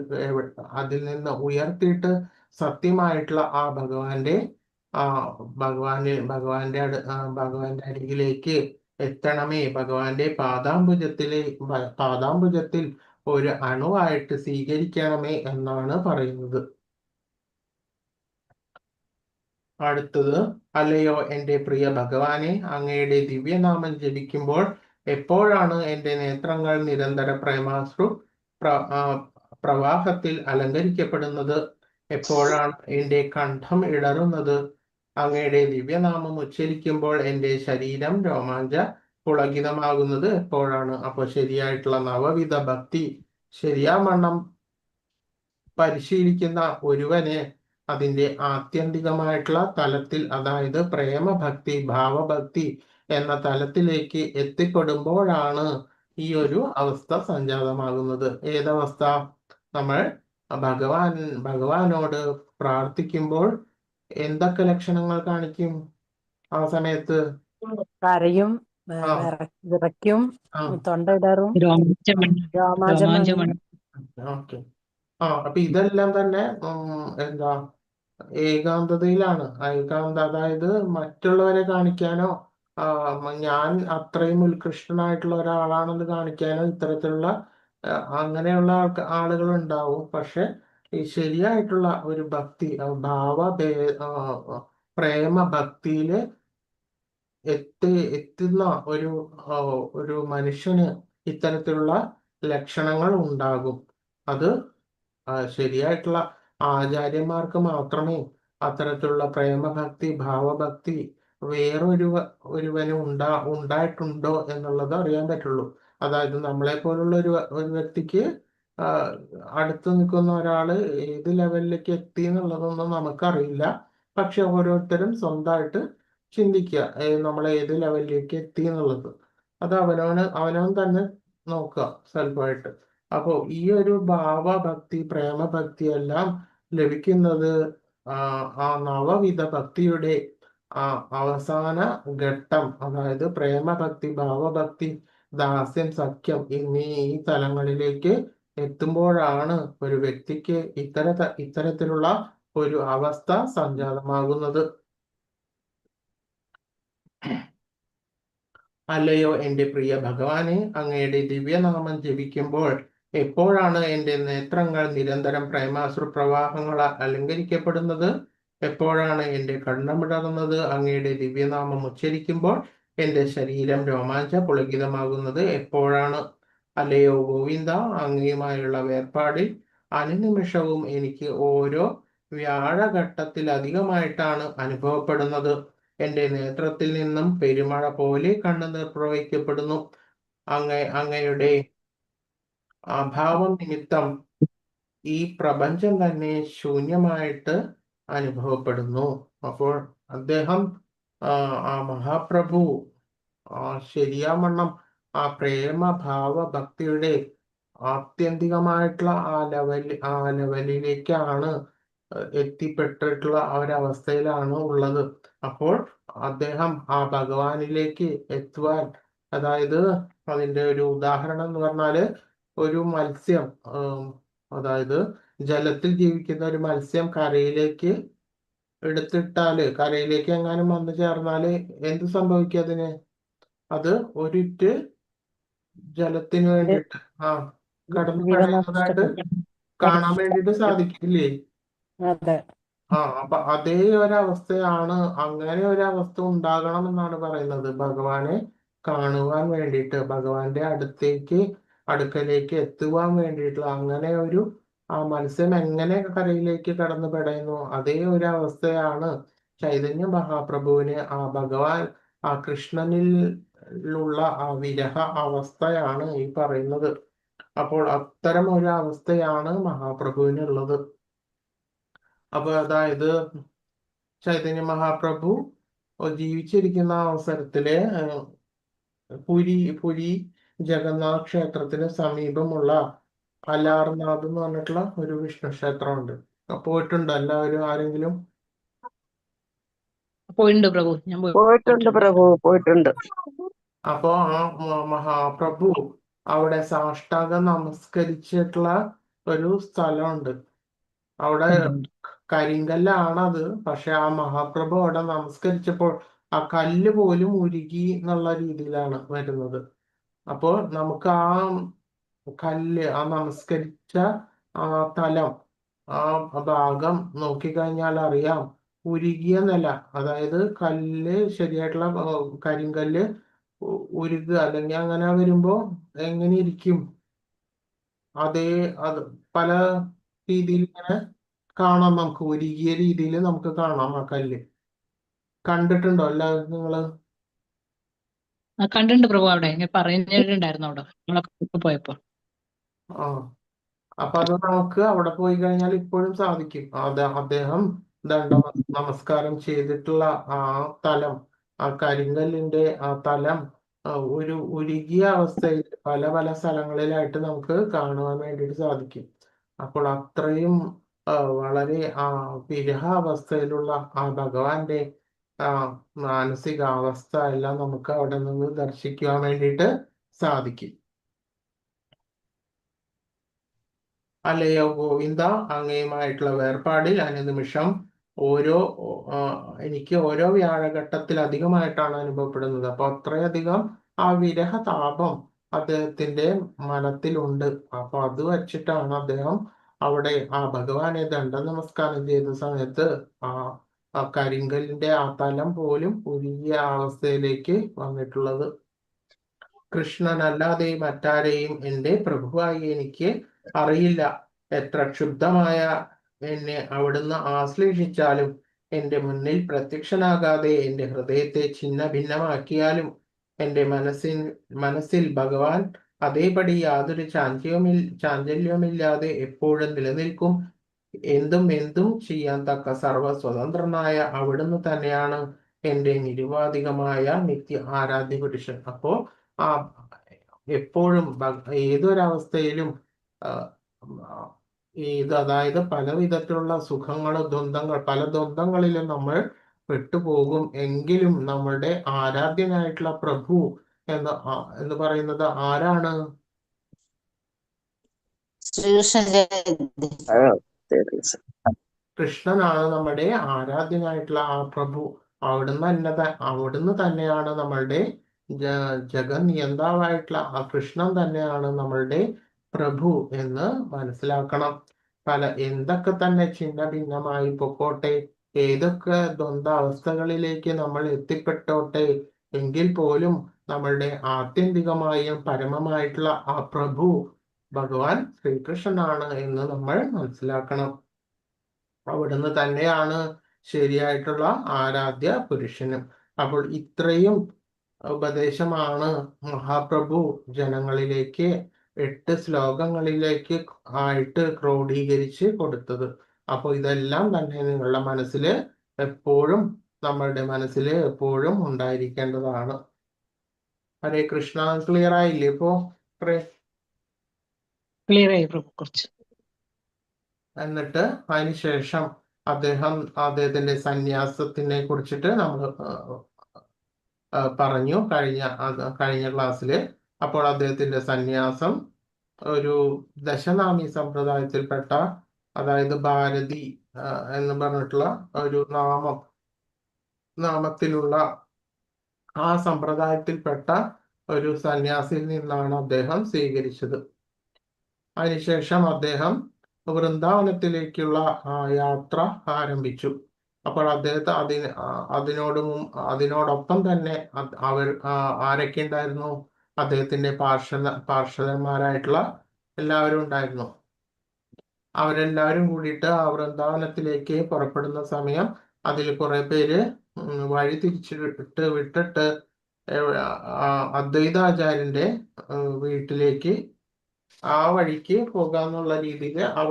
അതിൽ നിന്ന് ഉയർത്തിയിട്ട് സത്യമായിട്ടുള്ള ആ ഭഗവാന്റെ അരികിലേക്ക് എത്തണമേ, ഭഗവാന്റെ പാദാംബുജത്തിൽ ഒരു അണുവായിട്ട് സ്വീകരിക്കണമേ എന്നാണ് പറയുന്നത്. അടുത്തത്, അല്ലയോ എൻ്റെ പ്രിയ ഭഗവാനെ, അങ്ങയുടെ ദിവ്യനാമം ജപിക്കുമ്പോൾ എപ്പോഴാണ് എൻ്റെ നേത്രങ്ങൾ നിരന്തര പ്രേമാശ്രു പ്രവാഹത്തിൽ അലങ്കരിക്കപ്പെടുന്നത്? എപ്പോഴാണ് എൻ്റെ കണ്ഠം ഇടറുന്നത്? അങ്ങയുടെ ദിവ്യനാമം ഉച്ചരിക്കുമ്പോൾ എൻ്റെ ശരീരം രോമാഞ്ച പുളകിതമാകുന്നത് എപ്പോഴാണ്? അപ്പോൾ ശരിയായിട്ടുള്ള നവവിധ ഭക്തി ശരിയാവണ്ണം പരിശീലിക്കുന്ന ഒരുവന് അതിൻ്റെ ആത്യന്തികമായിട്ടുള്ള തലത്തിൽ, അതായത് പ്രേമഭക്തി, ഭാവഭക്തി എന്ന തലത്തിലേക്ക് എത്തിപ്പെടുമ്പോഴാണ് ഈ ഒരു അവസ്ഥ സംജാതമാകുന്നത്. ഏതവസ്ഥ? നമ്മൾ ഭഗവാനോട് പ്രാർത്ഥിക്കുമ്പോൾ എന്തൊക്കെ ലക്ഷണങ്ങൾ കാണിക്കും ആ സമയത്ത്? കരയും, വിറയ്ക്കും, തൊണ്ട ഇടറും, രോമാഞ്ചം. ഓക്കെ. അപ്പൊ ഇതെല്ലാം തന്നെ എന്താ, ഏകാന്തതയിലാണ്. അതായത് മറ്റുള്ളവരെ കാണിക്കാനോ ഞാൻ അത്രയും ഉത്കൃഷ്ടനായിട്ടുള്ള ഒരാളാണെന്ന് കാണിക്കാനോ ഇത്തരത്തിലുള്ള അങ്ങനെയുള്ള ആളുകൾ ഉണ്ടാവും. പക്ഷെ ഈ ശരിയായിട്ടുള്ള ഒരു ഭക്തി, പ്രേമ ഭക്തിയില് എത്തുന്ന ഒരു മനുഷ്യന് ഇത്തരത്തിലുള്ള ലക്ഷണങ്ങൾ ഉണ്ടാകും. അത് ശരിയായിട്ടുള്ള ആചാര്യന്മാർക്ക് മാത്രമേ അത്തരത്തിലുള്ള പ്രേമഭക്തി, ഭാവഭക്തി ഒരുവന് ഉണ്ടായിട്ടുണ്ടോ എന്നുള്ളത് അറിയാൻ പറ്റുള്ളൂ. അതായത് നമ്മളെ പോലുള്ള ഒരു വ്യക്തിക്ക് അടുത്ത് നിൽക്കുന്ന ഒരാള് ഏത് ലെവലിലേക്ക് എത്തി എന്നുള്ളതൊന്നും നമുക്കറിയില്ല. പക്ഷെ ഓരോരുത്തരും സ്വന്തമായിട്ട് ചിന്തിക്കുക നമ്മൾ ഏത് ലെവലിലേക്ക് എത്തി എന്നുള്ളത്. അത് അവനവൻ തന്നെ നോക്കുക സെൽഫായിട്ട്. അപ്പോ ഈ ഒരു ഭാവഭക്തി, പ്രേമഭക്തി എല്ലാം ലഭിക്കുന്നത് ആ നവവിധ ഭക്തിയുടെ അവസാന ഘട്ടം, അതായത് പ്രേമഭക്തി, ഭാവഭക്തി, ദാസ്യം, സഖ്യം എന്നീ തലങ്ങളിലേക്ക് എത്തുമ്പോഴാണ് ഒരു വ്യക്തിക്ക് ഇത്തരത്തിലുള്ള ഒരു അവസ്ഥ സംജാതമാകുന്നത്. അല്ലയോ എൻ്റെ പ്രിയ ഭഗവാനെ, അങ്ങയുടെ ദിവ്യനാമം ജപിക്കുമ്പോൾ എപ്പോഴാണ് എൻ്റെ നേത്രങ്ങൾ നിരന്തരം പ്രേമാശ്രു പ്രവാഹങ്ങളാൽ അലങ്കരിക്കപ്പെടുന്നത്? എപ്പോഴാണ് എൻ്റെ കണ്ണമിടറുന്നത്? അങ്ങയുടെ ദിവ്യനാമം ഉച്ചരിക്കുമ്പോൾ എൻ്റെ ശരീരം രോമാഞ്ച പുളകിതമാകുന്നത് എപ്പോഴാണ്? അല്ലയോ ഗോവിന്ദ, അങ്ങയുമായുള്ള വേർപാടിൽ അനുനിമിഷവും എനിക്ക് ഓരോ വ്യാഴഘട്ടത്തിലധികമായിട്ടാണ് അനുഭവപ്പെടുന്നത്. എൻ്റെ നേത്രത്തിൽ നിന്നും പെരുമഴ പോലെ കണ്ണുനീർ പ്രവഹിക്കപ്പെടുന്നു. അങ്ങയുടെ അഭാവം നിമിത്തം ഈ പ്രപഞ്ചം തന്നെ ശൂന്യമായിട്ട് അനുഭവപ്പെടുന്നു. അപ്പോൾ അദ്ദേഹം ആ മഹാപ്രഭു ശരിയാവണ്ണം ആ പ്രേമ ഭാവ ഭക്തിയുടെ ആത്യന്തികമായിട്ടുള്ള ആ ലെവലിലേക്കാണ് എത്തിപ്പെട്ടിട്ടുള്ള ഒരവസ്ഥയിലാണ് ഉള്ളത്. അപ്പോൾ അദ്ദേഹം ആ ഭഗവാനിലേക്ക് എത്തുവാൻ, അതായത് അതിന്റെ ഒരു ഉദാഹരണം എന്ന് പറഞ്ഞാല് ഒരു മത്സ്യം, അതായത് ജലത്തിൽ ജീവിക്കുന്ന ഒരു മത്സ്യം കരയിലേക്ക് കരയിലേക്ക് എങ്ങാനും വന്നു ചേർന്നാല് എന്ത് സംഭവിക്കും അതിന്? അത് ഒരിറ്റ് ജലത്തിന് വേണ്ടിയിട്ട് കടന്നു കളയുന്നതായിട്ട് കാണാൻ വേണ്ടിയിട്ട് സാധിക്കില്ലേ? അപ്പൊ അതേ ഒരവസ്ഥയാണ്, അങ്ങനെ ഒരവസ്ഥ ഉണ്ടാകണം എന്നാണ് പറയുന്നത്. ഭഗവാനെ കാണുവാൻ വേണ്ടിയിട്ട്, ഭഗവാന്റെ അടുക്കലേക്ക് എത്തുവാൻ വേണ്ടിയിട്ടുള്ള അങ്ങനെ ആ മത്സ്യം എങ്ങനെ കരയിലേക്ക് കടന്നു പെടയുന്നു, അതേ ഒരു അവസ്ഥയാണ് ചൈതന്യ മഹാപ്രഭുവിന് ആ ഭഗവാൻ ആ കൃഷ്ണനിലുള്ള ആ വിരഹ അവസ്ഥയാണ് ഈ പറയുന്നത്. അപ്പോൾ അത്തരം ഒരു അവസ്ഥയാണ് മഹാപ്രഭുവിനുള്ളത്. അപ്പൊ അതായത് ചൈതന്യ മഹാപ്രഭു ജീവിച്ചിരിക്കുന്ന അവസരത്തില് പുരി ജഗന്നാഥ് ക്ഷേത്രത്തിന് സമീപമുള്ള അലാർനാഥ് എന്ന് പറഞ്ഞിട്ടുള്ള ഒരു വിഷ്ണു ക്ഷേത്രമുണ്ട്. പോയിട്ടുണ്ടോ എല്ലാവരും? ആരെങ്കിലും? പോയിട്ടുണ്ട് പ്രഭു, ഞാൻ പോയിട്ടുണ്ട് പ്രഭു, പോയിട്ടുണ്ട്. അപ്പോ ആ മഹാപ്രഭു അവിടെ സാഷ്ടാംഗം നമസ്കരിച്ചിട്ടുള്ള ഒരു സ്ഥലമുണ്ട്. അവിടെ കരിങ്കല്ലാണത്. പക്ഷെ ആ മഹാപ്രഭു അവിടെ നമസ്കരിച്ചപ്പോൾ ആ കല്ല് പോലും ഉരുകി എന്നുള്ള രീതിയിലാണ് വരുന്നത്. അപ്പോൾ നമുക്ക് ആ കല്ല്, ആ നമസ്കരിച്ച ആ തലം, ആ ഭാഗം നോക്കിക്കഴിഞ്ഞാൽ അറിയാം ഉരുകിയ നില. അതായത് കല്ല് ശരിയായിട്ടുള്ള കരിങ്കല്ല് ഉരുകുക അല്ലെങ്കിൽ അങ്ങനെ വരുമ്പോ എങ്ങനെ ഇരിക്കും, അത് പല രീതിയിൽ ഇങ്ങനെ കാണാം. നമുക്ക് ഉരുകിയ രീതിയിൽ നമുക്ക് കാണാം ആ കല്ല്. കണ്ടിട്ടുണ്ടോ എല്ലാവരും നിങ്ങള്? കണ്ടിട്ടുണ്ട് പ്രഭു, അവിടെ ഞാൻ പറഞ്ഞിട്ടുണ്ടായിരുന്നു അവിടെ നമ്മളൊക്കെ പോയപ്പോ. ആ അപ്പൊ അത് നമുക്ക് അവിടെ പോയി കഴിഞ്ഞാൽ ഇപ്പോഴും സാധിക്കും. അദ്ദേഹം നമസ്കാരം ചെയ്തിട്ടുള്ള ആ തലം, ആ കരിങ്കല്ലിന്റെ ആ തലം ഒരു ഉരുകിയ അവസ്ഥയിൽ പല പല സ്ഥലങ്ങളിലായിട്ട് നമുക്ക് കാണുവാൻ വേണ്ടിയിട്ട് സാധിക്കും. അപ്പോൾ അത്രയും വളരെ വിരഹാവസ്ഥയിലുള്ള ആ ഭഗവാന്റെ ആ മാനസികാവസ്ഥ എല്ലാം നമുക്ക് അവിടെ നിന്ന് ദർശിക്കുവാൻ വേണ്ടിയിട്ട് സാധിക്കും. അല്ലയോ ഗോവിന്ദ, അങ്ങയുമായിട്ടുള്ള വേർപാടിൽ അനുനിമിഷം എനിക്ക് ഓരോ വ്യാഴഘട്ടത്തിൽ അധികമായിട്ടാണ് അനുഭവപ്പെടുന്നത്. അപ്പൊ അത്രയധികം ആ വിരഹ താപം അദ്ദേഹത്തിന്റെ മനത്തിലുണ്ട്. അപ്പൊ അത് വച്ചിട്ടാണ് അദ്ദേഹം അവിടെ ആ ഭഗവാനെ നമസ്കാരം ചെയ്ത സമയത്ത് ആ കരിങ്കലിന്റെ ആ തലം പോലും ഉരുകിയ അവസ്ഥയിലേക്ക് വന്നിട്ടുള്ളത്. കൃഷ്ണനല്ലാതെ മറ്റാരെയും എൻ്റെ പ്രഭുവായി എനിക്ക് അറിയില്ല. എത്ര ക്ഷുബ്ധമായ എന്നെ അവിടുന്ന് ആശ്ലേഷിച്ചാലും, എൻ്റെ മുന്നിൽ പ്രത്യക്ഷനാകാതെ എൻ്റെ ഹൃദയത്തെ ഛിന്ന ഭിന്നമാക്കിയാലും, എൻ്റെ മനസ്സിൽ ഭഗവാൻ അതേപടി യാതൊരു ചാഞ്ചല്യവുമില്ലാതെ എപ്പോഴും നിലനിൽക്കും. എന്തും ചെയ്യാൻ തക്ക സർവസ്വതന്ത്രനായ അവിടുന്ന് തന്നെയാണ് എൻ്റെ നിരുപാധികമായ നിത്യ ആരാധ്യ പുരുഷൻ. അപ്പോ ആ എപ്പോഴും ഏതൊരവസ്ഥയിലും അതായത് പല വിധത്തിലുള്ള സുഖങ്ങളും പല ദ്വന്ദ്ങ്ങളിലും നമ്മൾ പെട്ടുപോകും. എങ്കിലും നമ്മളുടെ ആരാധ്യനായിട്ടുള്ള പ്രഭു എന്ന് പറയുന്നത് ആരാണ്? കൃഷ്ണനാണ് നമ്മുടെ ആരാധ്യനായിട്ടുള്ള ആ പ്രഭു. അവിടുന്ന് തന്നെയാണ് നമ്മളുടെ ജഗന്നിയന്താവായിട്ടുള്ള ആ കൃഷ്ണൻ തന്നെയാണ് നമ്മളുടെ പ്രഭു എന്ന് മനസ്സിലാക്കണം. എന്തൊക്കെ തന്നെ ഛിന്ന ഭിന്നമായി പൊക്കോട്ടെ, ഏതൊക്കെ ദ്വന്ദ്വസ്ഥകളിലേക്ക് നമ്മൾ എത്തിപ്പെട്ടോട്ടെ, എങ്കിൽ പോലും നമ്മളുടെ ആത്യന്തികമായും പരമമായിട്ടുള്ള ആ പ്രഭു ഭഗവാൻ ശ്രീകൃഷ്ണനാണ് എന്ന് നമ്മൾ മനസ്സിലാക്കണം. അവിടുന്ന് തന്നെയാണ് ശരിയായിട്ടുള്ള ആരാധ്യ പുരുഷനും. അപ്പോൾ ഇത്രയും ഉപദേശമാണ് മഹാപ്രഭു ജനങ്ങളിലേക്ക് 8 ശ്ലോകങ്ങളിലേക്ക് ആയിട്ട് ക്രോഡീകരിച്ച് കൊടുത്തത്. അപ്പോൾ ഇതെല്ലാം തന്നെ നിങ്ങളുടെ മനസ്സിൽ എപ്പോഴും, നമ്മളുടെ മനസ്സിൽ എപ്പോഴും ഉണ്ടായിരിക്കേണ്ടതാണ്. ഹരേ കൃഷ്ണ. ക്ലിയർ ആയില്ലേ ഇപ്പോ? ക്ലിയർ ആയി പ്രഭു കുറച്ച്. എന്നിട്ട് അതിനുശേഷം അദ്ദേഹത്തിന്റെ സന്യാസത്തിനെ കുറിച്ചിട്ട് നമ്മൾ പറഞ്ഞു കഴിഞ്ഞ ക്ലാസ്സിൽ. അപ്പോൾ അദ്ദേഹത്തിന്റെ സന്യാസം ഒരു ദശനാമി സമ്പ്രദായത്തിൽപ്പെട്ട, അതായത് ഭാരതി എന്ന് പറഞ്ഞിട്ടുള്ള ഒരു നാമത്തിലുള്ള ആ സമ്പ്രദായത്തിൽപ്പെട്ട ഒരു സന്യാസിയിൽ നിന്നാണ് അദ്ദേഹം സ്വീകരിച്ചത്. അതിനുശേഷം അദ്ദേഹം വൃന്ദാവനത്തിലേക്കുള്ള യാത്ര ആരംഭിച്ചു. അപ്പോൾ അദ്ദേഹത്തെ അതിനോടൊപ്പം തന്നെ ആരൊക്കെ ഉണ്ടായിരുന്നു? അദ്ദേഹത്തിന്റെ പാർഷദന്മാരായിട്ടുള്ള എല്ലാവരും ഉണ്ടായിരുന്നു. അവരെല്ലാവരും കൂടിയിട്ട് ആ വൃന്ദാവനത്തിലേക്ക് പുറപ്പെടുന്ന സമയം അതിൽ കുറെ പേര് വഴി തിരിച്ചിട്ട് വിട്ടിട്ട് അദ്വൈതാചാര്യന്റെ വീട്ടിലേക്ക് ആ വഴിക്ക് പോകാന്നുള്ള രീതിയിൽ ആ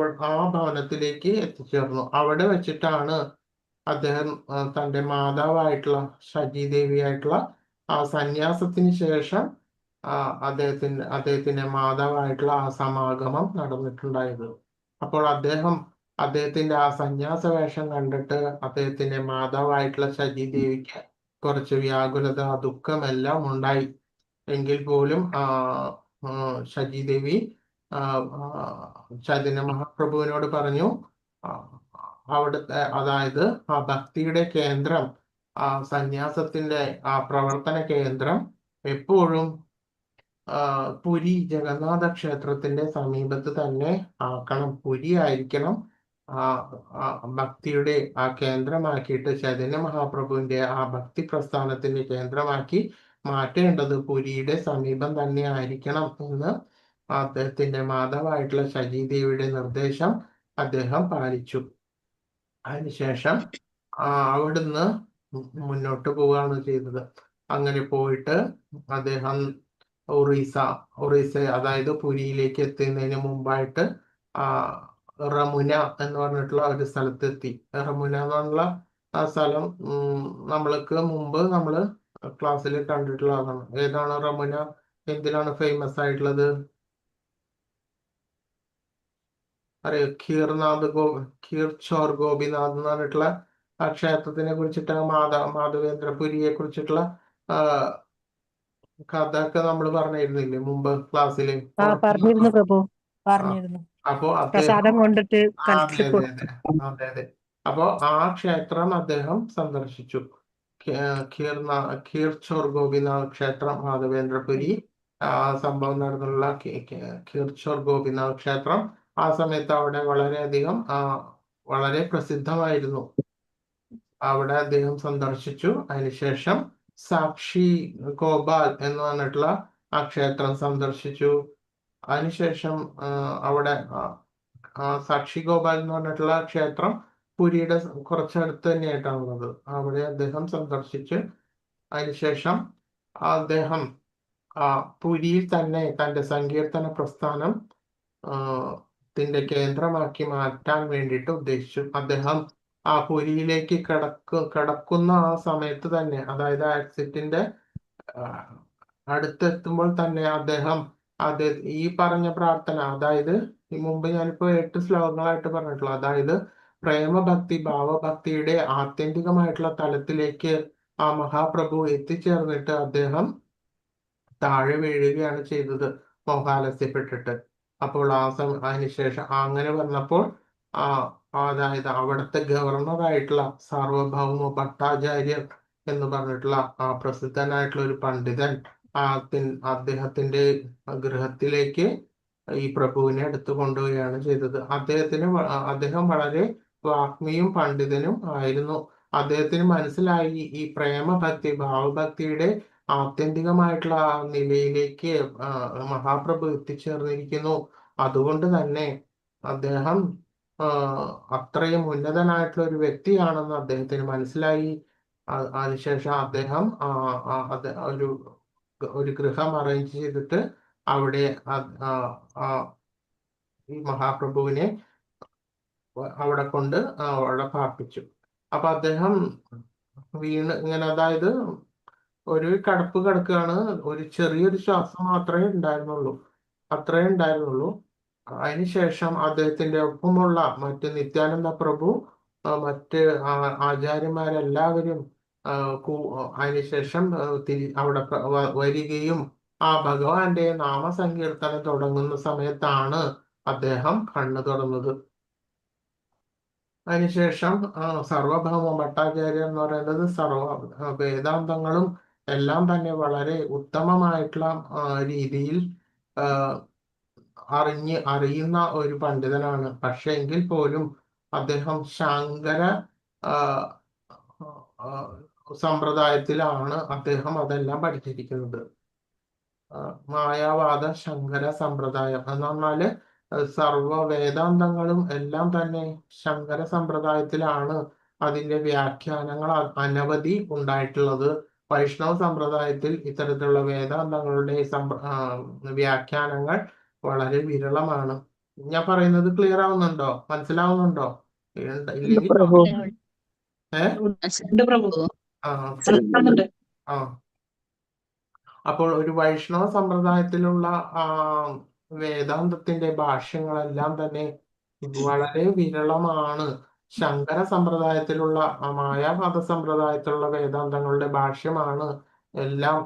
ഭവനത്തിലേക്ക് എത്തിച്ചേർന്നു. അവിടെ വെച്ചിട്ടാണ് അദ്ദേഹം തന്റെ മാതാവായിട്ടുള്ള ശചീദേവിയായിട്ടുള്ള ആ സന്യാസത്തിന് ശേഷം അദ്ദേഹത്തിന്റെ മാതാവായിട്ടുള്ള ആ സമാഗമം നടന്നിട്ടുണ്ടായത്. അപ്പോൾ അദ്ദേഹത്തിന്റെ ആ സന്യാസ വേഷം കണ്ടിട്ട് അദ്ദേഹത്തിന്റെ മാതാവായിട്ടുള്ള ശചീദേവിക്ക് കുറച്ച് വ്യാകുലത, ദുഃഖമെല്ലാം ഉണ്ടായി. എങ്കിൽ പോലും ശചീദേവി ചൈതന്യ മഹാപ്രഭുവിനോട് പറഞ്ഞു, അവിടുത്തെ അതായത് ആ ഭക്തിയുടെ കേന്ദ്രം, ആ സന്യാസത്തിന്റെ ആ പ്രവർത്തന കേന്ദ്രം എപ്പോഴും പുരി ജഗന്നാഥ ക്ഷേത്രത്തിന്റെ സമീപത്ത് തന്നെ ആക്കണം, പുരി ആയിരിക്കണം ഭക്തിയുടെ ആ കേന്ദ്രമാക്കിയിട്ട് ചൈതന്യ മഹാപ്രഭുവിന്റെ ആ ഭക്തി പ്രസ്ഥാനത്തിന്റെ കേന്ദ്രമാക്കി മാറ്റേണ്ടത് പുരിയുടെ സമീപം തന്നെ ആയിരിക്കണം എന്ന് അദ്ദേഹത്തിന്റെ മാതാവായിട്ടുള്ള ശചീദേവിയുടെ നിർദ്ദേശം അദ്ദേഹം പാലിച്ചു. അതിനുശേഷം അവിടുന്ന് മുന്നോട്ട് പോവുകയാണ് ചെയ്തത്. അങ്ങനെ പോയിട്ട് അദ്ദേഹം ഒറീസ അതായത് പുരിയിലേക്ക് എത്തുന്നതിന് മുമ്പായിട്ട് റമുന എന്ന് പറഞ്ഞിട്ടുള്ള ഒരു സ്ഥലത്തെത്തി. റമുന എന്നുള്ള ആ സ്ഥലം നമ്മൾക്ക് മുമ്പ് നമ്മള് ക്ലാസ്സിൽ കണ്ടിട്ടുള്ളതാണ്. ഏതാണ് റമുന? എന്തിനാണ് ഫേമസ് ആയിട്ടുള്ളത്? അറിയോ? ഖീർച്ചോർ ഗോപിനാഥ് എന്ന് പറഞ്ഞിട്ടുള്ള ആ ക്ഷേത്രത്തിനെ കുറിച്ചിട്ട്, മാധവേന്ദ്രപുരിയെ കുറിച്ചിട്ടുള്ള കഥ ഒക്കെ നമ്മൾ പറഞ്ഞിരുന്നില്ലേ മുമ്പ് ക്ലാസ്സിൽ? പറഞ്ഞിരുന്നു പ്രഭു, പറഞ്ഞിരുന്നു. അപ്പോ പ്രസാദം കൊണ്ടിട്ട് അതെ. അപ്പോ ആ ക്ഷേത്രം അദ്ദേഹം സന്ദർശിച്ചു. ഖീർച്ചോർ ഗോപിനാഥ് ക്ഷേത്രം, മാധവേന്ദ്രപുരി സംഭവം നടന്നുള്ള ഖീർച്ചോർ ഗോപിനാഥ് ക്ഷേത്രം ആ സമയത്ത് അവിടെ വളരെയധികം വളരെ പ്രസിദ്ധമായിരുന്നു. അവിടെ അദ്ദേഹം സന്ദർശിച്ചു. അതിനുശേഷം സാക്ഷി ഗോപാൽ എന്ന് പറഞ്ഞിട്ടുള്ള ആ ക്ഷേത്രം സന്ദർശിച്ചു. അതിനുശേഷം അവിടെ സാക്ഷി ഗോപാൽ എന്ന് പറഞ്ഞിട്ടുള്ള ക്ഷേത്രം പുരിയുടെ കുറച്ചടുത്ത് തന്നെയായിട്ടാണുള്ളത്. അവിടെ അദ്ദേഹം സന്ദർശിച്ച് അതിനുശേഷം അദ്ദേഹം പുരിയിൽ തന്നെ തന്റെ സങ്കീർത്തന പ്രസ്ഥാനം ത്തിന്റെ കേന്ദ്രമാക്കി മാറ്റാൻ വേണ്ടിയിട്ട് ഉദ്ദേശിച്ചു. അദ്ദേഹം ആ പുരിയിലേക്ക് കടക്കുന്ന ആ സമയത്ത് തന്നെ, അതായത് എക്സിറ്റിന്റെ അടുത്തെത്തുമ്പോൾ തന്നെ അദ്ദേഹം ഈ പറഞ്ഞ പ്രാർത്ഥന, അതായത് ഈ മുമ്പ് ഞാനിപ്പോ 8 ശ്ലോകങ്ങളായിട്ട് പറഞ്ഞിട്ടുള്ളൂ, അതായത് പ്രേമഭക്തി ഭാവഭക്തിയുടെ ആത്യന്തികമായിട്ടുള്ള തലത്തിലേക്ക് ആ മഹാപ്രഭു എത്തിച്ചേർന്നിട്ട് അദ്ദേഹം താഴെ വീഴുകയാണ് ചെയ്തത്, മോഹാലസ്യപ്പെട്ടിട്ട്. അപ്പോൾ അതിനുശേഷം അങ്ങനെ വന്നപ്പോൾ അതായത് അവിടുത്തെ ഗവർണറായിട്ടുള്ള സാർവഭൗമ ഭട്ടാചാര്യർ എന്ന് പറഞ്ഞിട്ടുള്ള ആ പ്രസിദ്ധനായിട്ടുള്ള ഒരു പണ്ഡിതൻ അദ്ദേഹത്തിന്റെ ഗൃഹത്തിലേക്ക് ഈ പ്രഭുവിനെ എടുത്തു കൊണ്ടുപോവുകയാണ് ചെയ്തത്. അദ്ദേഹം വളരെ വാഗ്മിയും പണ്ഡിതനും ആയിരുന്നു. അദ്ദേഹത്തിന് മനസ്സിലായി ഈ പ്രേമഭക്തി ഭാവഭക്തിയുടെ ആത്യന്തികമായിട്ടുള്ള ആ നിലയിലേക്ക് മഹാപ്രഭു എത്തിച്ചേർന്നിരിക്കുന്നു. അതുകൊണ്ട് തന്നെ അദ്ദേഹം അത്രയും ഉന്നതനായിട്ടുള്ള ഒരു വ്യക്തിയാണെന്ന് അദ്ദേഹത്തിന് മനസ്സിലായി. അതിനുശേഷം അദ്ദേഹം ഒരു ഗൃഹം അറേഞ്ച് ചെയ്തിട്ട് അവിടെ ഈ മഹാപ്രഭുവിനെ അവിടെ കൊണ്ട് അവിടെ പാർപ്പിച്ചു. അപ്പൊ അദ്ദേഹം ഇങ്ങനെ, അതായത് ഒരു കിടക്കുകയാണ്. ഒരു ചെറിയൊരു ശ്വാസം മാത്രമേ ഉണ്ടായിരുന്നുള്ളൂ, അത്രേ ഉണ്ടായിരുന്നുള്ളൂ. അതിനുശേഷം അദ്ദേഹത്തിന്റെ ഒപ്പമുള്ള മറ്റ് നിത്യാനന്ദ പ്രഭു, മറ്റ് ആചാര്യന്മാരെല്ലാവരും അതിനുശേഷം അവിടെ വരികയും ആ ഭഗവാന്റെ നാമസങ്കീർത്തനം തുടങ്ങുന്ന സമയത്താണ് അദ്ദേഹം കണ്ണു തുറന്നത്. അതിനുശേഷം സർവഭൗമ ഭട്ടാചാര്യർ എന്ന് പറയുന്നത് വേദാന്തങ്ങളും എല്ലാം തന്നെ വളരെ ഉത്തമമായിട്ടുള്ള രീതിയിൽ അറിയുന്ന ഒരു പണ്ഡിതനാണ്. പക്ഷെ എങ്കിൽ പോലും അദ്ദേഹം ശങ്കര സമ്പ്രദായത്തിലാണ് അദ്ദേഹം അതെല്ലാം പഠിച്ചിരിക്കുന്നത്. മായാവാദ ശങ്കര സമ്പ്രദായം എന്ന് പറഞ്ഞാല് സർവ വേദാന്തങ്ങളും എല്ലാം തന്നെ ശങ്കര സമ്പ്രദായത്തിലാണ് അതിന്റെ വ്യാഖ്യാനങ്ങൾ അനവധി ഉണ്ടായിട്ടുള്ളത്. വൈഷ്ണവ സമ്പ്രദായത്തിൽ ഇത്തരത്തിലുള്ള വേദാന്തങ്ങളുടെ വ്യാഖ്യാനങ്ങൾ വളരെ വിരളമാണ്. ഞാൻ പറയുന്നത് ക്ലിയർ ആവുന്നുണ്ടോ? മനസ്സിലാവുന്നുണ്ടോ? ഇല്ലെങ്കിൽ പ്രഭു ഉണ്ട് പ്രഭു. ആ മനസ്സിലാവുന്നുണ്ട്. ആ അപ്പോൾ ഒരു വൈഷ്ണവ സമ്പ്രദായത്തിലുള്ള വേദാന്തത്തിന്റെ ഭാഷ്യങ്ങളെല്ലാം തന്നെ വളരെ വിരളമാണ്. ശങ്കര സമ്പ്രദായത്തിലുള്ള മായാവാദ സമ്പ്രദായത്തിലുള്ള വേദാന്തങ്ങളുടെ ഭാഷ്യമാണ് എല്ലാം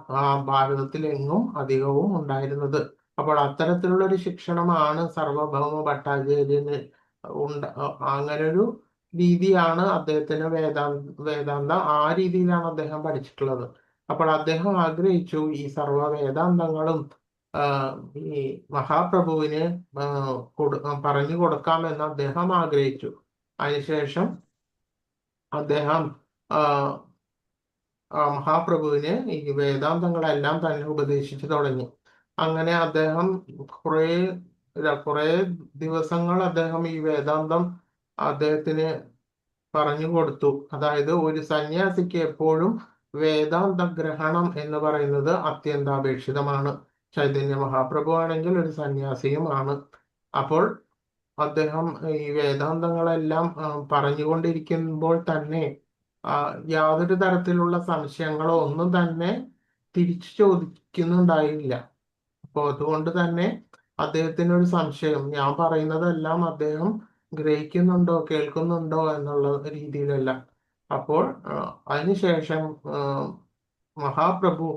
ഭാരതത്തിലെങ്ങും അധികവും ഉണ്ടായിരുന്നത്. അപ്പോൾ അത്തരത്തിലുള്ള ഒരു ശിക്ഷണമാണ് സർവഭൗമ ഭട്ടാചാര്യന് അങ്ങനൊരു രീതിയാണ് അദ്ദേഹത്തിന് വേദാന്തം ആ രീതിയിലാണ് അദ്ദേഹം പഠിച്ചിട്ടുള്ളത്. അപ്പോൾ അദ്ദേഹം ആഗ്രഹിച്ചു ഈ സർവ വേദാന്തങ്ങളും ഈ മഹാപ്രഭുവിന് പറഞ്ഞു കൊടുക്കാമെന്ന് അദ്ദേഹം ആഗ്രഹിച്ചു. അതിനുശേഷം അദ്ദേഹം മഹാപ്രഭുവിന് ഈ വേദാന്തങ്ങളെല്ലാം തന്നെ ഉപദേശിച്ചു തുടങ്ങി. അങ്ങനെ അദ്ദേഹം കുറെ ദിവസങ്ങൾ അദ്ദേഹം ഈ വേദാന്തം അദ്ദേഹത്തിന് പറഞ്ഞു കൊടുത്തു. അതായത് ഒരു സന്യാസിക്ക് എപ്പോഴും വേദാന്ത ഗ്രഹണം എന്ന് പറയുന്നത് അത്യന്താപേക്ഷിതമാണ്. ചൈതന്യ മഹാപ്രഭു ആണെങ്കിൽ ഒരു സന്യാസിയുമാണ്. അപ്പോൾ അദ്ദേഹം ഈ വേദാന്തങ്ങളെല്ലാം പറഞ്ഞുകൊണ്ടിരിക്കുമ്പോൾ തന്നെ യാതൊരു തരത്തിലുള്ള സംശയങ്ങളോ ഒന്നും തന്നെ തിരിച്ചു ചോദിക്കുന്നുണ്ടായില്ല. അപ്പോൾ അതുകൊണ്ട് തന്നെ അദ്ദേഹത്തിന് ഒരു സംശയം, ഞാൻ പറയുന്നതെല്ലാം അദ്ദേഹം ഗ്രഹിക്കുന്നുണ്ടോ കേൾക്കുന്നുണ്ടോ എന്നുള്ള രീതിയിലല്ല. അപ്പോൾ അതിനുശേഷം മഹാപ്രഭു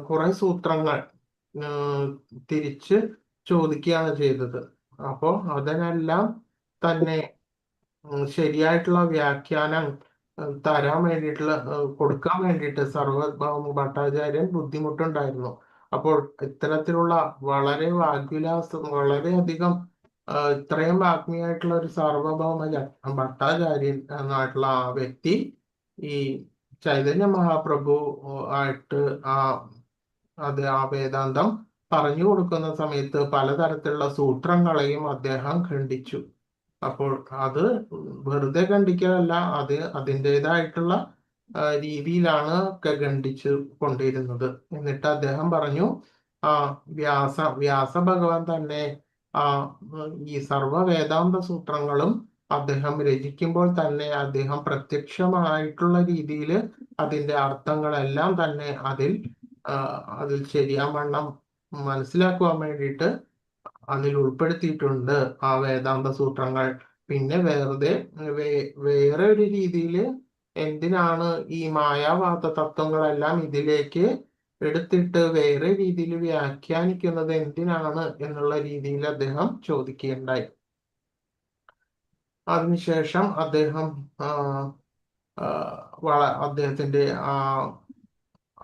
കുറെ സൂത്രങ്ങൾ തിരിച്ച് ചോദിക്കുകയാണ് ചെയ്തത്. അപ്പോൾ അതിനെല്ലാം തന്നെ ശരിയായിട്ടുള്ള വ്യാഖ്യാനം തരാൻ വേണ്ടിയിട്ടുള്ള കൊടുക്കാൻ വേണ്ടിയിട്ട് സർവഭൗമ ഭട്ടാചാര്യൻ ബുദ്ധിമുട്ടുണ്ടായിരുന്നു. അപ്പോൾ ഇത്തരത്തിലുള്ള വളരെ വാഗ്വിലാസം വളരെയധികം ഇത്രയും ആത്മീയമായിട്ടുള്ള ഒരു സാർവഭൗമ ഭട്ടാചാര്യൻ എന്നായിട്ടുള്ള ആ വ്യക്തി ഈ ചൈതന്യ മഹാപ്രഭു ആയിട്ട് ആ വേദാന്തം പറഞ്ഞു കൊടുക്കുന്ന സമയത്ത് പലതരത്തിലുള്ള സൂത്രങ്ങളെയും അദ്ദേഹം ഖണ്ഡിച്ചു. അപ്പോൾ അത് വെറുതെ ഖണ്ഡിക്കലല്ല, അത് അതിൻ്റെതായിട്ടുള്ള രീതിയിലാണ് ഖണ്ഡിച്ചു കൊണ്ടിരുന്നത്. എന്നിട്ട് അദ്ദേഹം പറഞ്ഞു, വ്യാസ ഭഗവാൻ തന്നെ ഈ സർവ വേദാന്ത സൂത്രങ്ങളും അദ്ദേഹം രചിക്കുമ്പോൾ തന്നെ അദ്ദേഹം പ്രത്യക്ഷമായിട്ടുള്ള രീതിയിൽ അതിന്റെ അർത്ഥങ്ങളെല്ലാം തന്നെ അതിൽ ശരിയാവണ്ണം മനസ്സിലാക്കുവാൻ വേണ്ടിയിട്ട് അതിൽ ഉൾപ്പെടുത്തിയിട്ടുണ്ട് ആ വേദാന്ത സൂത്രങ്ങൾ. പിന്നെ വേറെ ഒരു രീതിയിൽ എന്തിനാണ് ഈ മായാവാദ തത്വങ്ങളെല്ലാം ഇതിലേക്ക് എടുത്തിട്ട് വേറെ രീതിയിൽ വ്യാഖ്യാനിക്കുന്നത് എന്തിനാണ് എന്നുള്ള രീതിയിൽ അദ്ദേഹം ചോദിക്കുകയുണ്ടായി. അതിനുശേഷം അദ്ദേഹം അദ്ദേഹത്തിന്റെ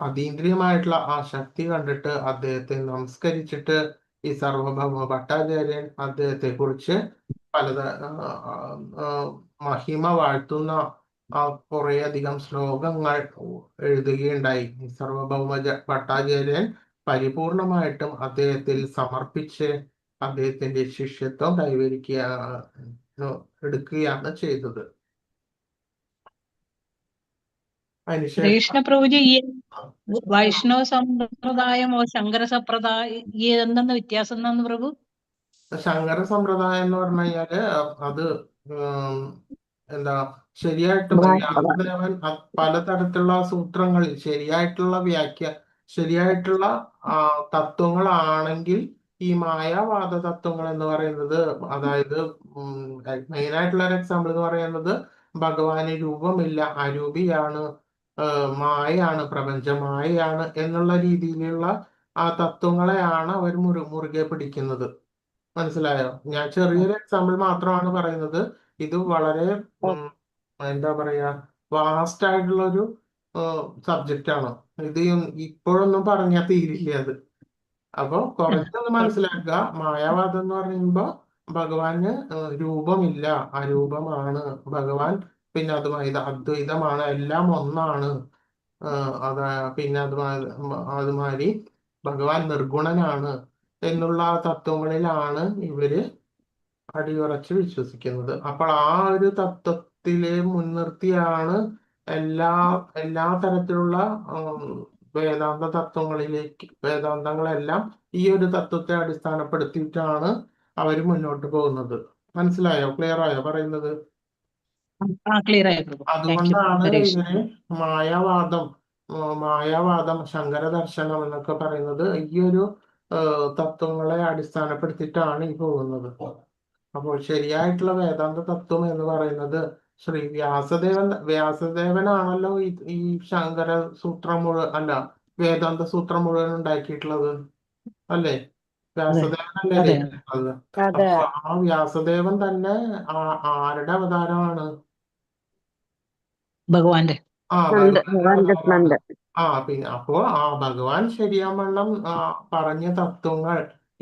അതീന്ദ്രിയമായിട്ടുള്ള ആ ശക്തി കണ്ടിട്ട് അദ്ദേഹത്തെ നമസ്കരിച്ചിട്ട് ഈ സർവഭൗമ ഭട്ടാചാര്യൻ അദ്ദേഹത്തെ കുറിച്ച് മഹിമ വാഴ്ത്തുന്ന കുറേയധികം ശ്ലോകങ്ങൾ എഴുതുകയുണ്ടായി. ഈ സർവഭൗമ ഭട്ടാചാര്യൻ പരിപൂർണമായിട്ടും അദ്ദേഹത്തിൽ സമർപ്പിച്ച് അദ്ദേഹത്തിന്റെ ശിഷ്യത്വം എടുക്കുകയാണ് ചെയ്തത്. അതിനുശേഷം കൃഷ്ണപ്രഭുജി, ഈ വൈഷ്ണവ സമ്പ്രദായമോ ശങ്കര സമ്പ്രദായം എന്തെന്ന് വ്യത്യാസം എന്നാണ് പ്രഭു? ശങ്കര സമ്പ്രദായം എന്ന് പറഞ്ഞു കഴിഞ്ഞാല് അത് എന്താ ശരിയായിട്ട് വ്യാസദേവൻ പലതരത്തിലുള്ള സൂത്രങ്ങളിൽ ശരിയായിട്ടുള്ള തത്വങ്ങളാണെങ്കിൽ ഈ മായാവാദ തത്വങ്ങൾ എന്ന് പറയുന്നത്, അതായത് മെയിൻ ആയിട്ടുള്ള ഒരു എക്സാമ്പിൾ എന്ന് പറയുന്നത് ഭഗവാന് രൂപമില്ല, അരൂപിയാണ്, മായയാണ്, പ്രപഞ്ചം മായയാണ് എന്നുള്ള രീതിയിലുള്ള ആ തത്വങ്ങളെയാണ് അവർ മുറുകെ പിടിക്കുന്നത്. മനസ്സിലായോ? ഞാൻ ചെറിയൊരു എക്സാമ്പിൾ മാത്രമാണ് പറയുന്നത്. ഇത് വളരെ എന്താ പറയാ വാസ്റ്റ് ആയിട്ടുള്ള ഒരു സബ്ജക്റ്റ് ആണ്. ഇത് ഇപ്പോഴൊന്നും പറഞ്ഞാൽ തീരില്ല അത്. അപ്പൊ കുറച്ചൊന്ന് മനസ്സിലാക്കുക. മായാവാദം എന്ന് പറയുമ്പോ ഭഗവാന് രൂപമില്ല, അരൂപമാണ് ഭഗവാൻ. പിന്നെ അതുമായി അദ്വൈതമാണ്, എല്ലാം ഒന്നാണ്. പിന്നെ അതുമാതിരി ഭഗവാൻ നിർഗുണനാണ് എന്നുള്ള തത്വങ്ങളിലാണ് ഇവര് അടിയുറച്ച് വിശ്വസിക്കുന്നത്. അപ്പോൾ ആ ഒരു തത്വത്തിലെ മുൻനിർത്തിയാണ് എല്ലാ എല്ലാ തരത്തിലുള്ള വേദാന്ത തത്വങ്ങളിലേക്ക് വേദാന്തങ്ങളെല്ലാം ഈ ഒരു തത്വത്തെ അടിസ്ഥാനപ്പെടുത്തിയിട്ടാണ് അവർ മുന്നോട്ട് പോകുന്നത്. മനസ്സിലായോ? ക്ലിയർ ആയോ പറയുന്നത്? ക്ലിയർ ആയി പ്രഭു. Thank you. അതുകൊണ്ടാണ് ഹരേ കൃഷ്ണ. ഇവര് മായാവാദം ശങ്കര ദർശനം എന്നൊക്കെ പറയുന്നത് ഈ ഒരു തത്വങ്ങളെ അടിസ്ഥാനപ്പെടുത്തിയിട്ടാണ് ഈ പോകുന്നത്. അപ്പോൾ ശരിയായിട്ടുള്ള വേദാന്ത തത്വം എന്ന് പറയുന്നത് ശ്രീ വ്യാസദേവനാണല്ലോ ഈ ശങ്കര സൂത്രം വേദാന്ത സൂത്രം മുഴുവൻ ഉണ്ടാക്കിയിട്ടുള്ളത്, അല്ലേ? വ്യാസദേവനല്ലേ അതെ രചിച്ചിട്ടുള്ളത്. അതെ. അപ്പൊ ആ വ്യാസദേവൻ തന്നെ ആരുടെ അവതാരമാണ്? ഭഗവാന്റെ. ഭഗവാന്റെ അവതാരമാണ്. കൃഷ്ണന്റെ പിന്നെ അപ്പോ ഭഗവാൻ ശരിയാവണ്ണം പറഞ്ഞ തത്വങ്ങൾ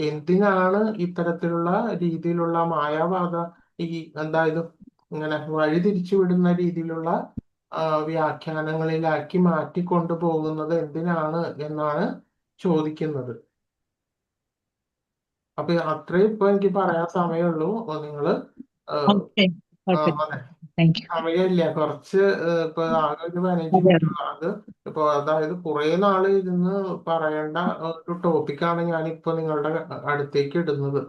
എന്തിനാണ് ഇത്തരത്തിലുള്ള രീതിയിലുള്ള മായാവാദ എന്തായത് ഇങ്ങനെ വഴിതിരിച്ചു വിടുന്ന രീതിയിലുള്ള വ്യാഖ്യാനങ്ങളിലാക്കി മാറ്റിക്കൊണ്ടു പോകുന്നത് എന്തിനാണ് എന്നാണ് ചോദിക്കുന്നത്. അപ്പൊ അത്രയും ഇപ്പൊ എനിക്ക് പറയാൻ സമയമുള്ളൂ. നിങ്ങള് ഓക്കെ, താങ്ക് യു. സമയമില്ല, കുറച്ച് ഇപ്പൊ ആകെ ഒരു 15 അതെ മിനിറ്റ് അത് ഇപ്പൊ അതായത് കുറെ നാള് ഇരുന്ന് പറയേണ്ട ഒരു ടോപ്പിക്കാണ് ഞാനിപ്പോ നിങ്ങളുടെ അടുത്തേക്ക് ഇടുന്നത്.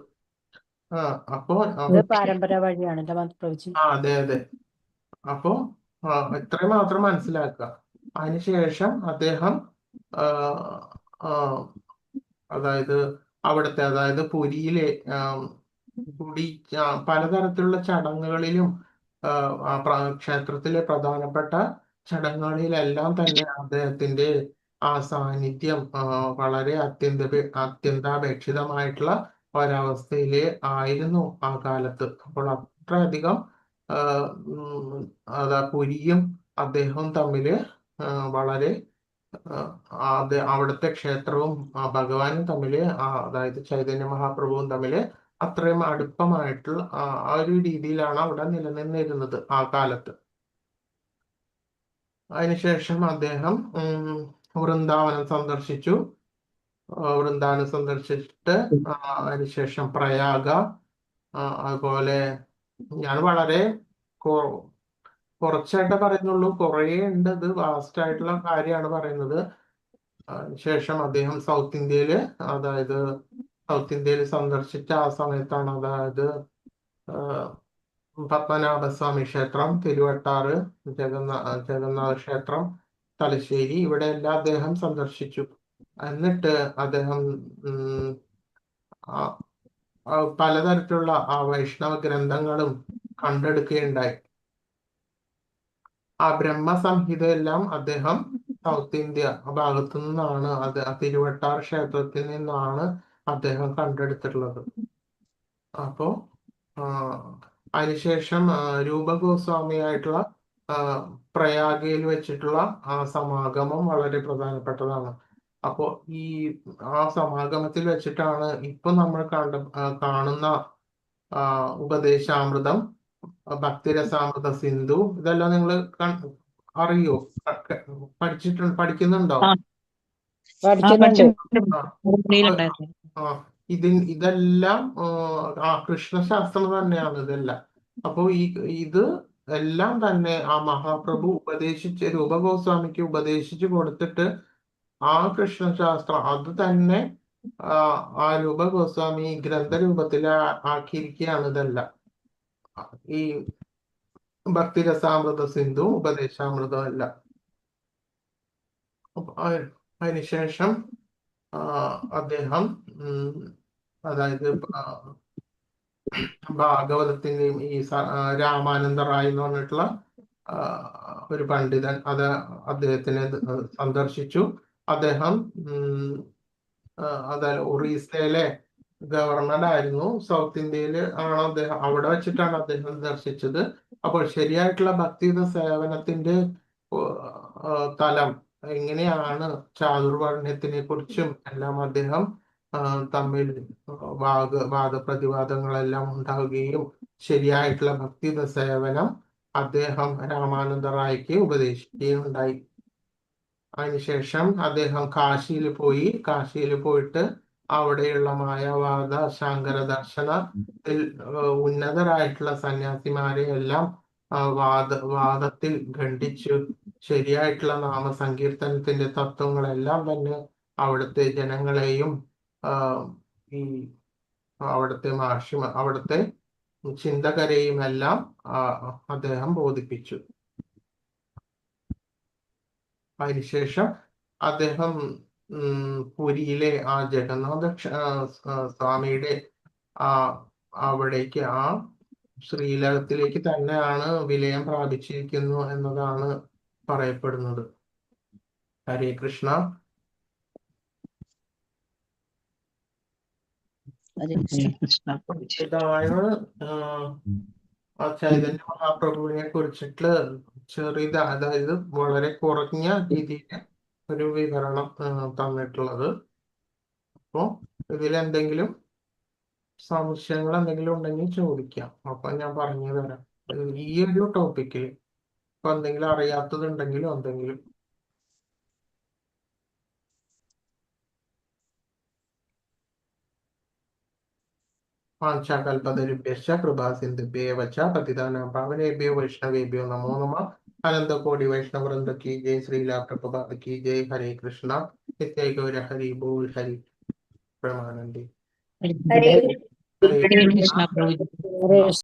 അപ്പോ ഇത് പരമ്പര വഴിയാണ് പ്രഭുജി. അതെ അതെ. അപ്പോ ഇത്രയും മാത്രം മനസ്സിലാക്കുക. അതിനുശേഷം അദ്ദേഹം അതായത് അതായത് പുരിയിലെ പലതരത്തിലുള്ള ചടങ്ങുകളിലും ക്ഷേത്രത്തിലെ പ്രധാനപ്പെട്ട ചടങ്ങുകളിലെല്ലാം തന്നെ അദ്ദേഹത്തിന്റെ ആ സാന്നിധ്യം വളരെ അത്യന്താപേക്ഷിതമായിട്ടുള്ള ഒരവസ്ഥയില് ആയിരുന്നു ആ കാലത്ത്. അപ്പോൾ അത്രയധികം പുരിയും അദ്ദേഹവും തമ്മില് വളരെ അവിടുത്തെ ക്ഷേത്രവും ഭഗവാനും തമ്മില് അതായത് ചൈതന്യ മഹാപ്രഭുവും തമ്മില് അത്രയും അടുപ്പമായിട്ടുള്ള ആ ഒരു രീതിയിലാണ് അവിടെ നിലനിന്നിരുന്നത് ആ കാലത്ത്. അതിനുശേഷം അദ്ദേഹം വൃന്ദാവനം സന്ദർശിച്ചു. വൃന്ദാവനം സന്ദർശിച്ചിട്ട് അതിനുശേഷം പ്രയാഗ, അതുപോലെ ഞാൻ വളരെ കുറച്ചായിട്ടേ പറയുന്നുള്ളൂ, കുറേ ഉണ്ട്, ഇത് വാസ്റ്റ് ആയിട്ടുള്ള കാര്യമാണ് പറയുന്നത്. ശേഷം അദ്ദേഹം സൗത്ത് ഇന്ത്യയിൽ സന്ദർശിച്ച ആ സമയത്താണ്, അതായത് പത്മനാഭസ്വാമി ക്ഷേത്രം, തിരുവട്ടാറ്, ജഗന്നാഥ ക്ഷേത്രം, തലശ്ശേരി, ഇവിടെ എല്ലാം അദ്ദേഹം സന്ദർശിച്ചു. എന്നിട്ട് അദ്ദേഹം പലതരത്തിലുള്ള വൈഷ്ണവ ഗ്രന്ഥങ്ങളും കണ്ടെടുക്കുകയുണ്ടായി. ആ ബ്രഹ്മസംഹിതയെല്ലാം അദ്ദേഹം സൗത്ത് ഇന്ത്യ ഭാഗത്തു നിന്നാണ്, തിരുവട്ടാർ ക്ഷേത്രത്തിൽ നിന്നാണ് അദ്ദേഹം കണ്ടെടുത്തിട്ടുള്ളത്. അപ്പോ അതിനുശേഷം രൂപഗോസ്വാമിയായിട്ടുള്ള പ്രയാഗയിൽ വെച്ചിട്ടുള്ള ആ സമാഗമം വളരെ പ്രധാനപ്പെട്ടതാണ്. അപ്പോ ആ സമാഗമത്തിൽ വെച്ചിട്ടാണ് ഇപ്പൊ നമ്മൾ കാണുന്ന ഉപദേശാമൃതം, ഭക്തിരസാമൃത സിന്ധു, ഇതെല്ലാം നിങ്ങൾ അറിയോ? പഠിക്കുന്നുണ്ടോ? ഇതെല്ലാം കൃഷ്ണശാസ്ത്രം തന്നെയാണ് ഇതെല്ലാം. അപ്പോ ഇത് എല്ലാം തന്നെ ആ മഹാപ്രഭു രൂപഗോസ്വാമിക്ക് ഉപദേശിച്ചു കൊടുത്തിട്ട് ആ കൃഷ്ണശാസ്ത്രം അത് തന്നെ ആ രൂപഗോസ്വാമി ഗ്രന്ഥരൂപത്തിൽ ആക്കിയിരിക്കുകയാണ് ഇതെല്ലാം. ഈ ഭക്തിരസാമൃത സിന്ധു, ഉപദേശാമൃതം അല്ല. അതിനുശേഷം അദ്ദേഹം അതായത് ഭാഗവതത്തിന്റെയും ഈ രാമാനന്ദ റായ് എന്ന് പറഞ്ഞിട്ടുള്ള ഒരു പണ്ഡിതൻ അദ്ദേഹത്തിനെ സന്ദർശിച്ചു. അദ്ദേഹം അതായത് ഒറീസയിലെ ഗവർണറായിരുന്നു. സൗത്ത് ഇന്ത്യയില് ആണ് അദ്ദേഹം, അവിടെ വെച്ചിട്ടാണ് അദ്ദേഹം ദർശിച്ചത്. അപ്പോൾ ശരിയായിട്ടുള്ള ഭക്തിയുത സേവനത്തിന്റെ തലം എങ്ങനെയാണ്, ചാതുർവർണ്ണ്യത്തിനെ കുറിച്ചും എല്ലാം അദ്ദേഹം തമ്മിൽ വാദപ്രതിവാദങ്ങളെല്ലാം ഉണ്ടാവുകയും ശരിയായിട്ടുള്ള ഭക്തിയുത സേവനം അദ്ദേഹം രാമാനന്ദ റായ്ക്ക് ഉപദേശിക്കുകയും ഉണ്ടായി. അതിനുശേഷം അദ്ദേഹം കാശിയിൽ പോയിട്ട് അവിടെയുള്ള മായാവാദ ശങ്കര ദർശനത്തിൽ ഉന്നതരായിട്ടുള്ള സന്യാസിമാരെ എല്ലാം വാദത്തിൽ ഖണ്ഡിച്ചു ശരിയായിട്ടുള്ള നാമസങ്കീർത്തനത്തിന്റെ തത്വങ്ങളെല്ലാം തന്നെ അവിടുത്തെ ജനങ്ങളെയും ഈ അവിടുത്തെ ചിന്തകരെയും എല്ലാം അദ്ദേഹം ബോധിപ്പിച്ചു. അതിനുശേഷം അദ്ദേഹം പുരിയിലെ ആ ജഗന്നാഥ സ്വാമിയുടെ അവിടേക്ക് ശ്രീലകത്തിലേക്ക് തന്നെയാണ് വിലയം പ്രാപിച്ചിരിക്കുന്നു എന്നതാണ് പറയപ്പെടുന്നത്. ഹരേ കൃഷ്ണ. ഇതാണ് ചൈതന്യ മഹാപ്രഭുവിനെ കുറിച്ചിട്ട് അതായത് വളരെ കുറഞ്ഞ രീതിയിൽ ഒരു വിവരണം തന്നിട്ടുള്ളത്. അപ്പോ ഇതിലെന്തെങ്കിലും സംശയങ്ങൾ എന്തെങ്കിലും ഉണ്ടെങ്കിൽ ചോദിക്കാം. അപ്പൊ ഞാൻ പറഞ്ഞു തരാം ഈ ഒരു ടോപ്പിക്കിൽ. ഇപ്പൊ എന്തെങ്കിലും അറിയാത്തതുണ്ടെങ്കിലും എന്തെങ്കിലും. വാഞ്ചാകൽപതരുഭ്യശ്ച കൃപാസിന്ധുഭ്യേവ ച പതിതാനാം പാവനേഭ്യോ വൈഷ്ണവേഭ്യോ നമോ നമഃ. അനന്തകോടി വൈഷ്ണവവൃന്ദ കി ജയ്. ശ്രീല പ്രഭുപാദ കി ജയ്. ഹരേ കൃഷ്ണ. നിത്യ ഗൗര ഹരി ബോൾ ഹരി പ്രമാനന്ദി. ഹരേ കൃഷ്ണ പ്രഭുജി. ഹരേ